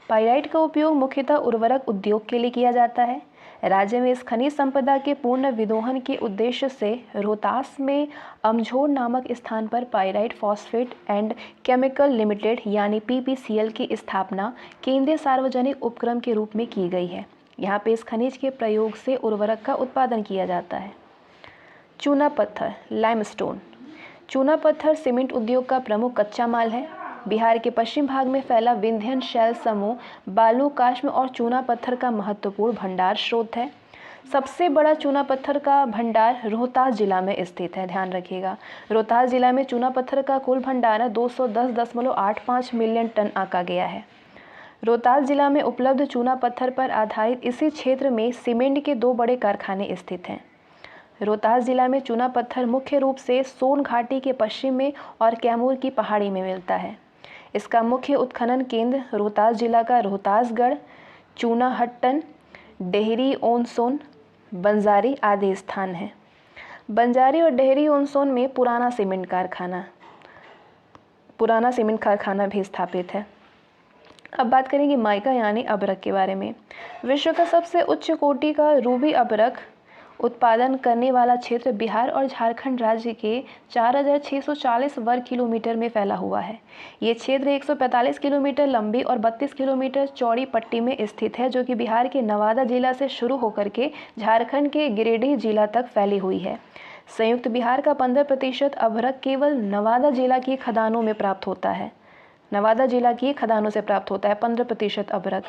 [SPEAKER 1] पायराइट का उपयोग मुख्यतः उर्वरक उद्योग के लिए किया जाता है। राज्य में इस खनिज संपदा के पूर्ण विदोहन के उद्देश्य से रोहतास में अमझोर नामक स्थान पर pyrite phosphate and chemical limited यानी PPCL की स्थापना केंद्रीय सार्वजनिक उपक्रम के रूप में की गई है। यहाँ पे इस खनिज के प्रयोग से उर्वरक का उत्पादन किया जाता है। चूना पत्थर, लाइमस्टोन। चूना पत्थर सीमेंट उद्योग का प्रमुख कच्चा माल है। बिहार के पश्चिम भाग में फैला विंध्यन शैल समूह बालू, काष्ठ और चूना पत्थर का महत्वपूर्ण भंडार स्रोत है। सबसे बड़ा चूना पत्थर का भंडार रोहतास जिला में स्थित है। ध्यान रखिएगा, रोहतास जिला में चूना पत्थर का कुल भंडार 210.85 मिलियन टन आंका गया है। रोहतास जिला में उपलब्ध चूना पत्थर पर आधारित इसी क्षेत्र में सीमेंट के 2 बड़े कारखाने स्थित हैं। रोहतास जिला में चूना पत्थर मुख्य रूप से सोन घाटी के पश्चिम में और कैमूर की पहाड़ी में मिलता है। इसका मुख्य उत्खनन केंद्र रोहतास जिला का रोहतासगढ़, चूनाहट्टन, डेहरी ओनसोन, बंजारी आदि स्थान हैं। बंजारी और डेहरी ओनसोन में पुराना सीमेंट कारखाना भी स्थापित है। अब बात करेंगे माइका यानी अभ्रक के बारे में। विश्व का सबसे उच्च कोटि का रूबी अभ्रक उत्पादन करने वाला क्षेत्र बिहार और झारखंड राज्य के 4640 वर्ग किलोमीटर में फैला हुआ है। ये क्षेत्र 145 किलोमीटर लंबी और 32 किलोमीटर चौड़ी पट्टी में स्थित है, जो कि बिहार के नवादा जिला से शुरू होकर के झारखंड के गिरिडीह जिला तक फैली हुई है। संयुक्त बिहार का 15% अभ्रक केवल नवादा जिला की खदानों में प्राप्त होता है। नवादा जिला की खदानों से प्राप्त होता है 15% अभ्रक।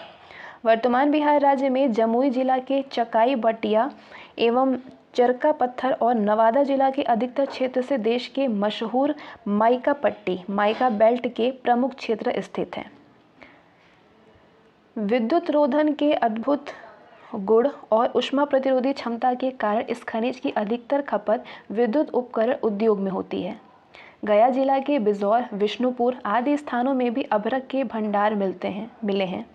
[SPEAKER 1] वर्तमान बिहार राज्य में जमुई जिला के चकाई बटिया एवं चरका पत्थर और नवादा जिला के अधिकतर क्षेत्र से देश के मशहूर माइका पट्टी माइका बेल्ट के प्रमुख क्षेत्र स्थित हैं। विद्युत रोधन के अद्भुत गुण और ऊष्मा प्रतिरोधी क्षमता के कारण इस खनिज की अधिकतर खपत विद्युत उपकरण उद्योग में होती है। गया जिला के बिजौर, विष्णुपुर आदि स्थानों में भी अभ्रक के भंडार मिले हैं।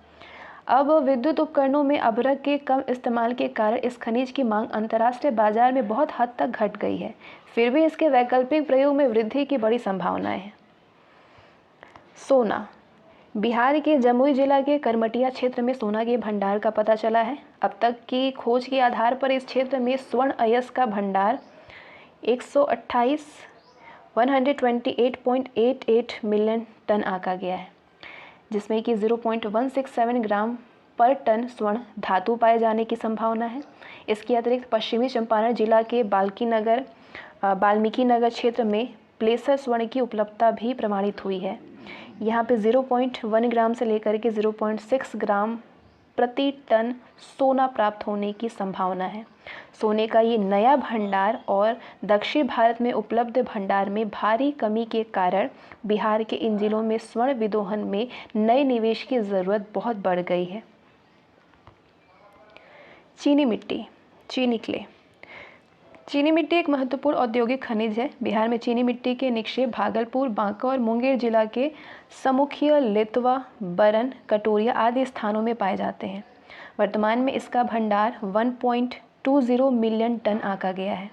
[SPEAKER 1] अब विद्युत उपकरणों में अभ्रक के कम इस्तेमाल के कारण इस खनिज की मांग अंतर्राष्ट्रीय बाजार में बहुत हद तक घट गई है। फिर भी इसके वैकल्पिक प्रयोग में वृद्धि की बड़ी संभावनाएं हैं। सोना। बिहार के जमुई जिला के करमटिया क्षेत्र में सोना के भंडार का पता चला है। अब तक की खोज के आधार पर इस क्षेत्र में स्वर्ण अयस्क का भंडार 128.88 मिलियन टन आंका गया है, जिसमें कि 0.167 ग्राम पर टन स्वर्ण धातु पाए जाने की संभावना है। इसके अतिरिक्त पश्चिमी चंपारण जिला के वाल्मीकि नगर क्षेत्र में प्लेसर स्वर्ण की उपलब्धता भी प्रमाणित हुई है। यहाँ पे 0.1 ग्राम से लेकर के 0.6 ग्राम प्रति टन सोना प्राप्त होने की संभावना है। सोने का ये नया भंडार और दक्षिण भारत में उपलब्ध भंडार में भारी कमी के कारण बिहार के इन जिलों में स्वर्ण विदोहन में नए निवेश की ज़रूरत बहुत बढ़ गई है। चीनी मिट्टी, चीनी क्ले। चीनी मिट्टी एक महत्वपूर्ण औद्योगिक खनिज है। बिहार में चीनी मिट्टी के निक्षेप भागलपुर, बांका और मुंगेर जिला के समुखिया, लेतवा, बरन, कटोरिया आदि स्थानों में पाए जाते हैं। वर्तमान में इसका भंडार 1.20 मिलियन टन आंका गया है।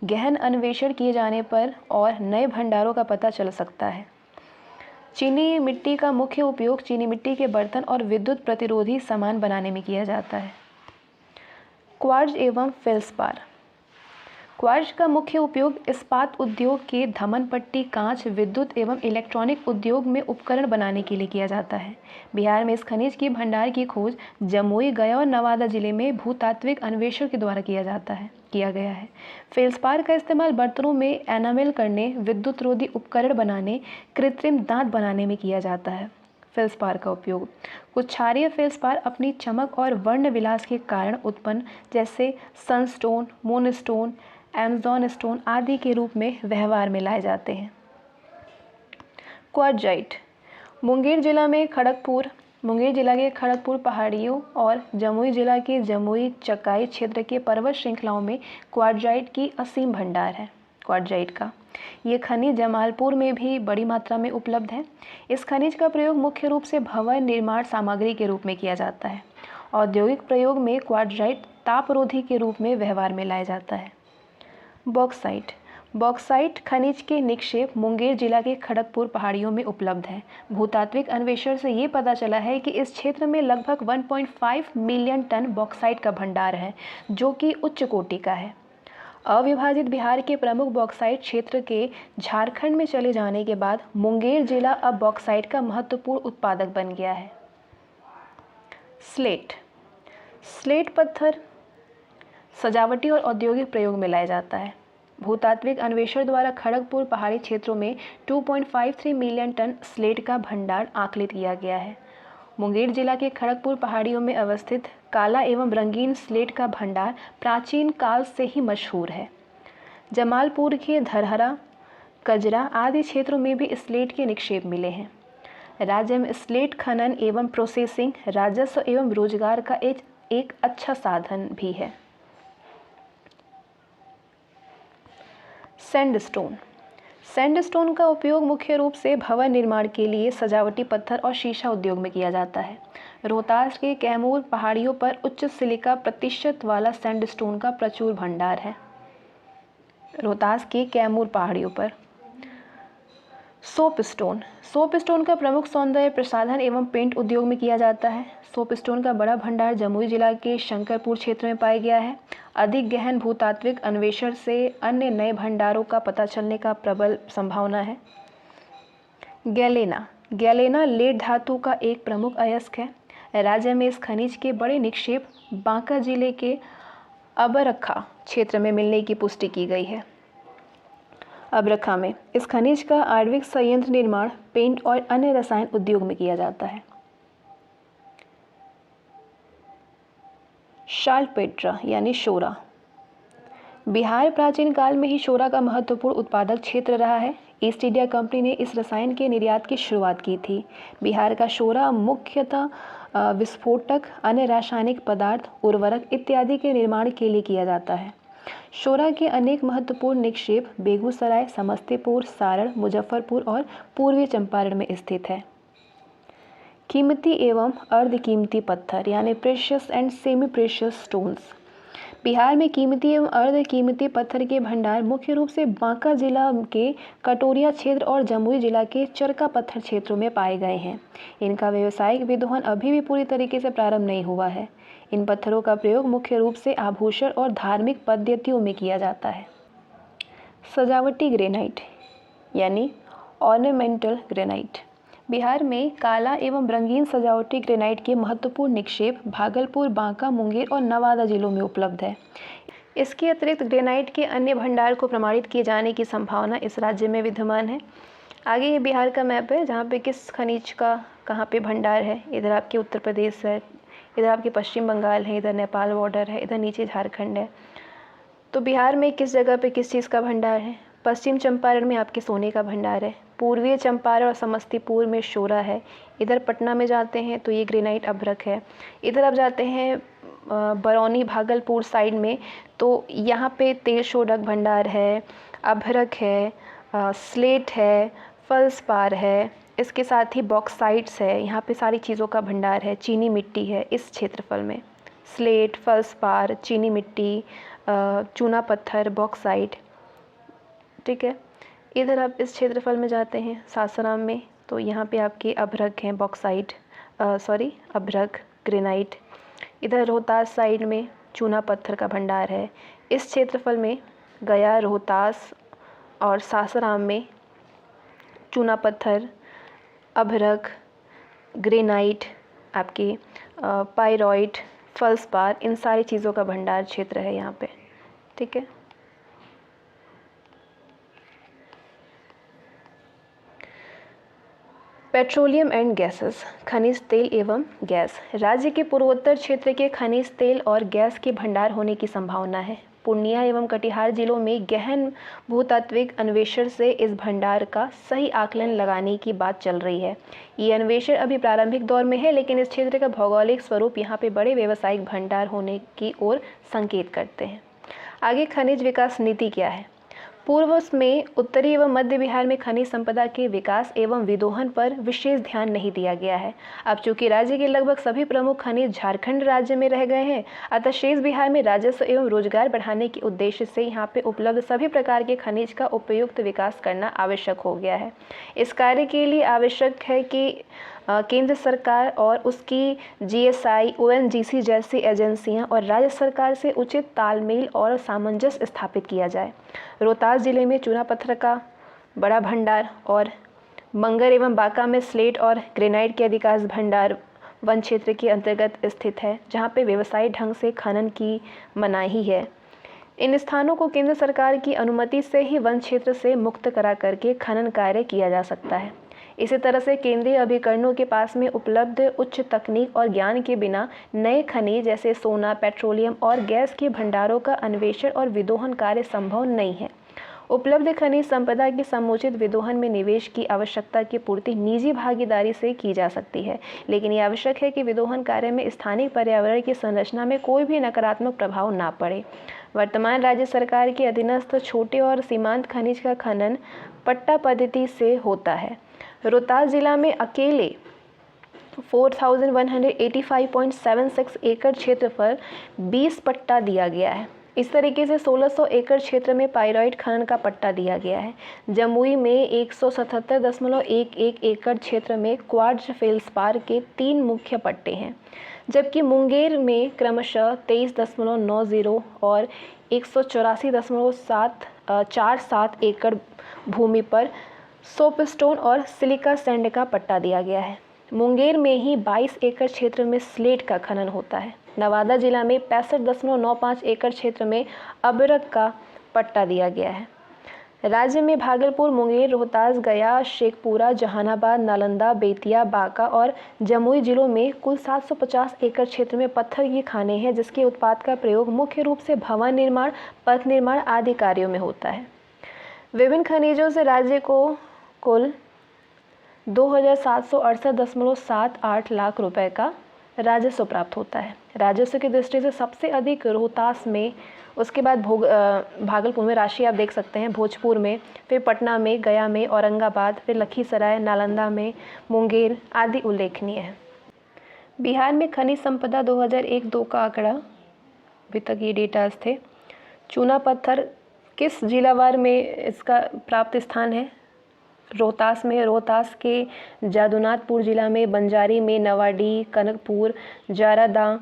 [SPEAKER 1] गहन अन्वेषण किए जाने पर और नए भंडारों का पता चल सकता है। चीनी मिट्टी का मुख्य उपयोग चीनी मिट्टी के बर्तन और विद्युत प्रतिरोधी सामान बनाने में किया जाता है। क्वार्ट्ज एवं फेल्सपार। क्वार्ट्ज का मुख्य उपयोग इस्पात उद्योग के धमन पट्टी, कांच, विद्युत एवं इलेक्ट्रॉनिक उद्योग में उपकरण बनाने के लिए किया जाता है। बिहार में इस खनिज की भंडार की खोज जमुई, गया और नवादा जिले में भूतात्विक अन्वेषण के द्वारा किया गया है। फेल्सपार का इस्तेमाल बर्तनों में एनामेल करने, विद्युत रोधी उपकरण बनाने, कृत्रिम दांत बनाने में किया जाता है। फेल्सपार का उपयोग कुछ क्षारीय फेल्सपार अपनी चमक और वर्ण विलास के कारण उत्पन्न, जैसे सनस्टोन, मूनस्टोन, एमेजॉन स्टोन आदि के रूप में व्यवहार में लाए जाते हैं। क्वार्ट्जाइट। मुंगेर जिला के खड़गपुर पहाड़ियों और जमुई जिला के जमुई चकाई क्षेत्र के पर्वत श्रृंखलाओं में क्वार्ट्जाइट की असीम भंडार है। क्वार्ट्जाइट का ये खनिज जमालपुर में भी बड़ी मात्रा में उपलब्ध है। इस खनिज का प्रयोग मुख्य रूप से भवन निर्माण सामग्री के रूप में किया जाता है। औद्योगिक प्रयोग में क्वार्ट्जाइट तापरोधी के रूप में व्यवहार में लाया जाता है। बॉक्साइट खनिज के निक्षेप मुंगेर जिला के खड़गपुर पहाड़ियों में उपलब्ध है। भूतात्विक अन्वेषण से ये पता चला है कि इस क्षेत्र में लगभग 1.5 मिलियन टन बॉक्साइट का भंडार है, जो कि उच्च कोटि का है। अविभाजित बिहार के प्रमुख बॉक्साइट क्षेत्र के झारखंड में चले जाने के बाद मुंगेर जिला अब बॉक्साइट का महत्वपूर्ण उत्पादक बन गया है। स्लेट पत्थर सजावटी और औद्योगिक प्रयोग में लाया जाता है। भूतात्विक अन्वेषण द्वारा खड़गपुर पहाड़ी क्षेत्रों में 2.53 मिलियन टन स्लेट का भंडार आकलित किया गया है। मुंगेर जिला के खड़गपुर पहाड़ियों में अवस्थित काला एवं रंगीन स्लेट का भंडार प्राचीन काल से ही मशहूर है। जमालपुर के धरहरा, कजरा आदि क्षेत्रों में भी स्लेट के निक्षेप मिले हैं। राज्य में स्लेट खनन एवं प्रोसेसिंग राजस्व एवं रोजगार का एक अच्छा साधन भी है। सैंडस्टोन का उपयोग मुख्य रूप से भवन निर्माण के लिए, सजावटी पत्थर और शीशा उद्योग में किया जाता है। रोहतास के कैमूर पहाड़ियों पर उच्च सिलिका प्रतिशत वाला सैंडस्टोन का प्रचुर भंडार है। रोहतास के कैमूर पहाड़ियों पर सोपस्टोन का प्रमुख सौंदर्य प्रसाधन एवं पेंट उद्योग में किया जाता है। सोपस्टोन का बड़ा भंडार जमुई जिला के शंकरपुर क्षेत्र में पाया गया है। अधिक गहन भूतात्विक अन्वेषण से अन्य नए भंडारों का पता चलने का प्रबल संभावना है। गैलेना लेड धातु का एक प्रमुख अयस्क है। राज्य में इस खनिज के बड़े निक्षेप बांका जिले के अबरखा क्षेत्र में मिलने की पुष्टि की गई है। अबरखा में इस खनिज का आणविक संयंत्र निर्माण, पेंट और अन्य रसायन उद्योग में किया जाता है। शालपेट्रा यानी शोरा। बिहार प्राचीन काल में ही शोरा का महत्वपूर्ण उत्पादक क्षेत्र रहा है। ईस्ट इंडिया कंपनी ने इस रसायन के निर्यात की शुरुआत की थी। बिहार का शोरा मुख्यतः विस्फोटक, अन्य रासायनिक पदार्थ, उर्वरक इत्यादि के निर्माण के लिए किया जाता है। शोरा के अनेक महत्वपूर्ण निक्षेप बेगूसराय, समस्तीपुर, सारण, मुजफ्फरपुर और पूर्वी चंपारण में स्थित है। कीमती एवं अर्धकीमती पत्थर यानी precious and semi precious stones. Bihar में कीमती एवं अर्धकीमती पत्थर के भंडार मुख्य रूप से बांका जिला के कटोरिया क्षेत्र और जमुई जिला के चरका पत्थर क्षेत्रों में पाए गए हैं। इनका व्यावसायिक विदोहन अभी भी पूरी तरीके से प्रारंभ नहीं हुआ है। इन पत्थरों का प्रयोग मुख्य रूप से आभूषण और धार्मिक पद्धतियों में किया जाता है। सजावटी ग्रेनाइट यानी ऑर्नामेंटल ग्रेनाइट। बिहार में काला एवं रंगीन सजावटी ग्रेनाइट के महत्वपूर्ण निक्षेप भागलपुर, बांका, मुंगेर और नवादा जिलों में उपलब्ध है। इसके अतिरिक्त ग्रेनाइट के अन्य भंडार को प्रमाणित किए जाने की संभावना इस राज्य में विद्यमान है। आगे ये बिहार का मैप है जहाँ पे किस खनिज का कहाँ पे भंडार है। इधर आपके उत्तर प्रदेश है, इधर आपके पश्चिम बंगाल है, इधर नेपाल बॉर्डर है, इधर नीचे झारखंड है। तो बिहार में किस जगह पे किस चीज़ का भंडार है। पश्चिम चंपारण में आपके सोने का भंडार है। पूर्वी चंपारण और समस्तीपुर में शोरा है। इधर पटना में जाते हैं तो ये ग्रेनाइट अभ्रक है। इधर आप जाते हैं बरौनी भागलपुर साइड में तो यहाँ पे तेल शोधक भंडार है, अभ्रक है, स्लेट है, फल्सपार है। इसके साथ ही बॉक्साइट्स है। यहाँ पे सारी चीज़ों का भंडार है। चीनी मिट्टी है इस क्षेत्रफल में। स्लेट, फल्सपार, चीनी मिट्टी, चूना पत्थर, बॉक्साइट, ठीक है। इधर आप इस क्षेत्रफल में जाते हैं सासाराम में तो यहाँ पे आपके अभ्रक हैं, अभ्रक, ग्रेनाइट। इधर रोहतास साइड में चूना पत्थर का भंडार है। इस क्षेत्रफल में गया, रोहतास और सासाराम में चूना पत्थर, अभ्रक, ग्रेनाइट, आपके पाइरोइट, फल्सपार, इन सारी चीज़ों का भंडार क्षेत्र है यहाँ पे, ठीक है। पेट्रोलियम एंड गैसेस, खनिज तेल एवं गैस। राज्य के पूर्वोत्तर क्षेत्र के खनिज तेल और गैस के भंडार होने की संभावना है। पूर्णिया एवं कटिहार जिलों में गहन भूतात्विक अन्वेषण से इस भंडार का सही आकलन लगाने की बात चल रही है। ये अन्वेषण अभी प्रारंभिक दौर में है, लेकिन इस क्षेत्र का भौगोलिक स्वरूप यहाँ पे बड़े व्यावसायिक भंडार होने की ओर संकेत करते हैं। आगे खनिज विकास नीति क्या है। पूर्व में उत्तरी एवं मध्य बिहार में खनिज संपदा के विकास एवं विदोहन पर विशेष ध्यान नहीं दिया गया है। अब चूंकि राज्य के लगभग सभी प्रमुख खनिज झारखंड राज्य में रह गए हैं, अतः शेष बिहार में राजस्व एवं रोजगार बढ़ाने के उद्देश्य से यहाँ पे उपलब्ध सभी प्रकार के खनिज का उपयुक्त विकास करना आवश्यक हो गया है। इस कार्य के लिए आवश्यक है कि केंद्र सरकार और उसकी GSI, ONGC जैसी एजेंसियां और राज्य सरकार से उचित तालमेल और सामंजस्य स्थापित किया जाए। रोहतास जिले में चूना पत्थर का बड़ा भंडार और मंगर एवं बांका में स्लेट और ग्रेनाइट के अधिकांश भंडार वन क्षेत्र के अंतर्गत स्थित है, जहां पे व्यवसायिक ढंग से खनन की मनाही है। इन स्थानों को केंद्र सरकार की अनुमति से ही वन क्षेत्र से मुक्त करा करके खनन कार्य किया जा सकता है। इसी तरह से केंद्रीय अभिकरणों के पास में उपलब्ध उच्च तकनीक और ज्ञान के बिना नए खनिज जैसे सोना, पेट्रोलियम और गैस के भंडारों का अन्वेषण और विदोहन कार्य संभव नहीं है। उपलब्ध खनिज संपदा के समुचित विदोहन में निवेश की आवश्यकता की पूर्ति निजी भागीदारी से की जा सकती है, लेकिन ये आवश्यक है कि विदोहन कार्य में स्थानीय पर्यावरण की संरचना में कोई भी नकारात्मक प्रभाव ना पड़े। वर्तमान राज्य सरकार के अधीनस्थ छोटे और सीमांत खनिज का खनन पट्टा पद्धति से होता है। रोहतास जिला में अकेले 4185.76 एकड़ क्षेत्र पर 20 पट्टा दिया गया है। इस तरीके से 1600 एकड़ क्षेत्र में पाइराइट खनन का पट्टा दिया गया है। जमुई में 177.11 एकड़ क्षेत्र में क्वार्ट्ज फेल्सपार के 3 मुख्य पट्टे हैं, जबकि मुंगेर में क्रमशः 23.90 और 184.47 एकड़ भूमि पर सोपस्टोन और सिलिका सैंड का पट्टा दिया गया है। मुंगेर में ही 22 एकड़ क्षेत्र में स्लेट का खनन होता है। नवादा जिला में 65.95 एकड़ क्षेत्र में अभ्रक का पट्टा दिया गया है। राज्य में भागलपुर, मुंगेर, रोहतास, गया, शेखपुरा, जहानाबाद, नालंदा, बेतिया, बांका और जमुई जिलों में कुल 750 एकड़ क्षेत्र में पत्थर की खानें हैं, जिसके उत्पाद का प्रयोग मुख्य रूप से भवन निर्माण, पथ निर्माण आदि कार्यों में होता है। विभिन्न खनिजों से राज्य को कुल 2768.78 लाख रुपए का राजस्व प्राप्त होता है। राजस्व की दृष्टि से सबसे अधिक रोहतास में, उसके बाद भागलपुर में राशि आप देख सकते हैं, भोजपुर में, फिर पटना में, गया में, औरंगाबाद, फिर लखीसराय, नालंदा में, मुंगेर आदि उल्लेखनीय है। बिहार में खनिज संपदा 2001-2 का आंकड़ा, अभी तक ये डेटाज थे। चूना पत्थर किस जिलावार में इसका प्राप्त स्थान है? रोहतास में। रोहतास के जादूनाथपुर जिला में, बंजारी में, नवाडी, कनकपुर, जारादा,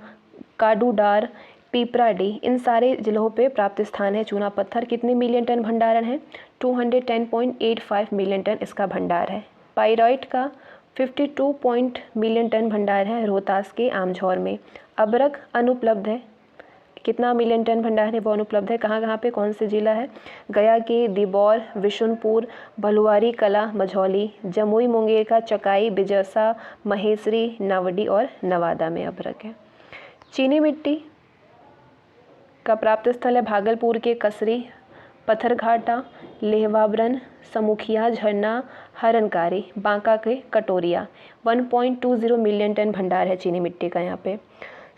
[SPEAKER 1] काडूडार, पीपराडी, इन सारे जिलों पे प्राप्त स्थान है चूना पत्थर। कितने मिलियन टन भंडारण है? 210.85 मिलियन टन इसका भंडार है। पाइराइट का 52 मिलियन टन भंडार है रोहतास के आमझौर में। अभ्रक अनुपलब्ध है, कितना मिलियन टन भंडार है वो अनुपलब्ध है। कहाँ पे, कौन से जिला है? गया के दिबौर, विशुनपुर, भलुआरी कला, मझौली, जमुई मुंगेर का चकाई, बिजसा, महेसरी, नावडी और नवादा में अभ्रक है। चीनी मिट्टी का प्राप्त स्थल है भागलपुर के कसरी, पत्थरघाटा, लेहवाबरन, समुखिया, झरना, हरनकारी, बांका के कटोरिया। 1.20 मिलियन टन भंडार है चीनी मिट्टी का यहाँ पे।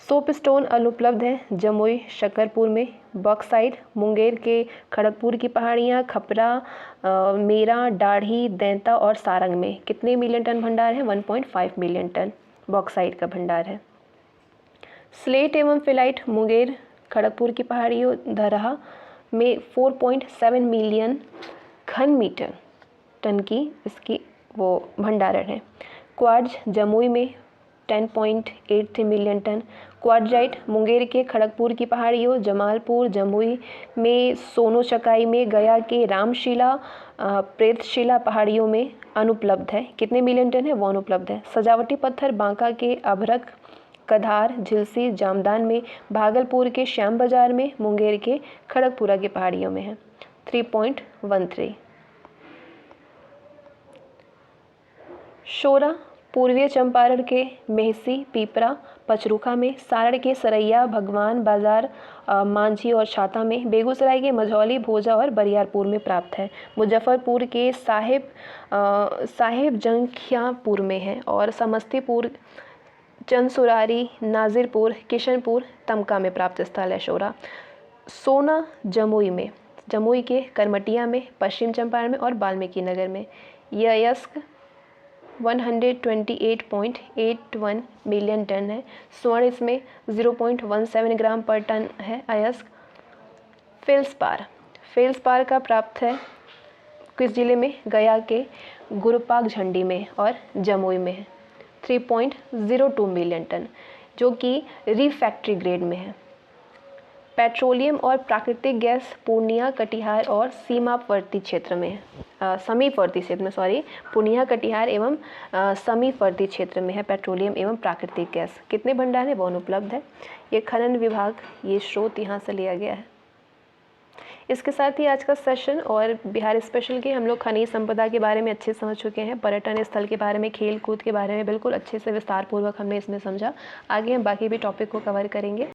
[SPEAKER 1] सोपस्टोन अनुपलब्ध है जमुई, शकरपुर में। बॉक्साइट मुंगेर के खड़गपुर की पहाड़ियाँ, खपरा, मेरा, डाढ़ी, दैंता और सारंग में। कितने मिलियन टन भंडार है? 1.5 मिलियन टन बॉक्साइट का भंडार है। स्लेट एवं फिलाइट मुंगेर, खड़गपुर की पहाड़ियों, धरहा में 4.7 मिलियन घन मीटर टन की इसकी वो भंडारण है। क्वार्ट्ज जमुई में 10.83 मिलियन टन। क्वार्ट्जाइट मुंगेर के खड़गपुर की पहाड़ियों, जमालपुर, जमुई में, सोनो चकाई में, गया के रामशिला, प्रेतशिला पहाड़ियों में अनुपलब्ध है। कितने मिलियन टन है वो अनुपलब्ध है। सजावटी पत्थर बांका के अभ्रक, कधार, झिलसी, जामदान में, भागलपुर के श्याम बाजार में, मुंगेर के खड़गपुरा की पहाड़ियों में है। 3.13। शोरा पूर्वीय चंपारण के मेहसी, पीपरा, पचरुखा में, सारण के सरैया, भगवान बाजार, मांझी और छाता में, बेगूसराय के मझौली, भोजा और बरियारपुर में प्राप्त है। मुजफ्फरपुर के साहेब जंखियापुर में है और समस्तीपुर, चंदसुरारी, नाजिरपुर, किशनपुर, तमका में प्राप्त स्थल है शोरा। सोना जमुई में, जमुई के करमटिया में, पश्चिम चंपारण में और वाल्मीकि नगर में। यस्क 128.81 मिलियन टन है। स्वर्ण इसमें 0.17 ग्राम पर टन है अयस्क। फेल्सपार का प्राप्त है किस जिले में? गया के गुरुपाक झंडी में और जमुई में है। 3.02 मिलियन टन, जो कि रिफैक्ट्री ग्रेड में है। पेट्रोलियम और प्राकृतिक गैस पूर्णिया, कटिहार और सीमावर्ती क्षेत्र में है, समीपवर्ती क्षेत्र में, पूर्णिया, कटिहार एवं समीपवर्ती क्षेत्र में है पेट्रोलियम एवं प्राकृतिक गैस। कितने भंडार है वो अनुपलब्ध है। ये खनन विभाग, ये स्रोत यहाँ से लिया गया है। इसके साथ ही आज का सेशन और बिहार स्पेशल के हम लोग खनिज संपदा के बारे में अच्छे समझ चुके हैं। पर्यटन स्थल के बारे में, खेल कूद के बारे में बिल्कुल अच्छे से विस्तार पूर्वक हमने इसमें समझा। आगे हम बाकी भी टॉपिक को कवर करेंगे।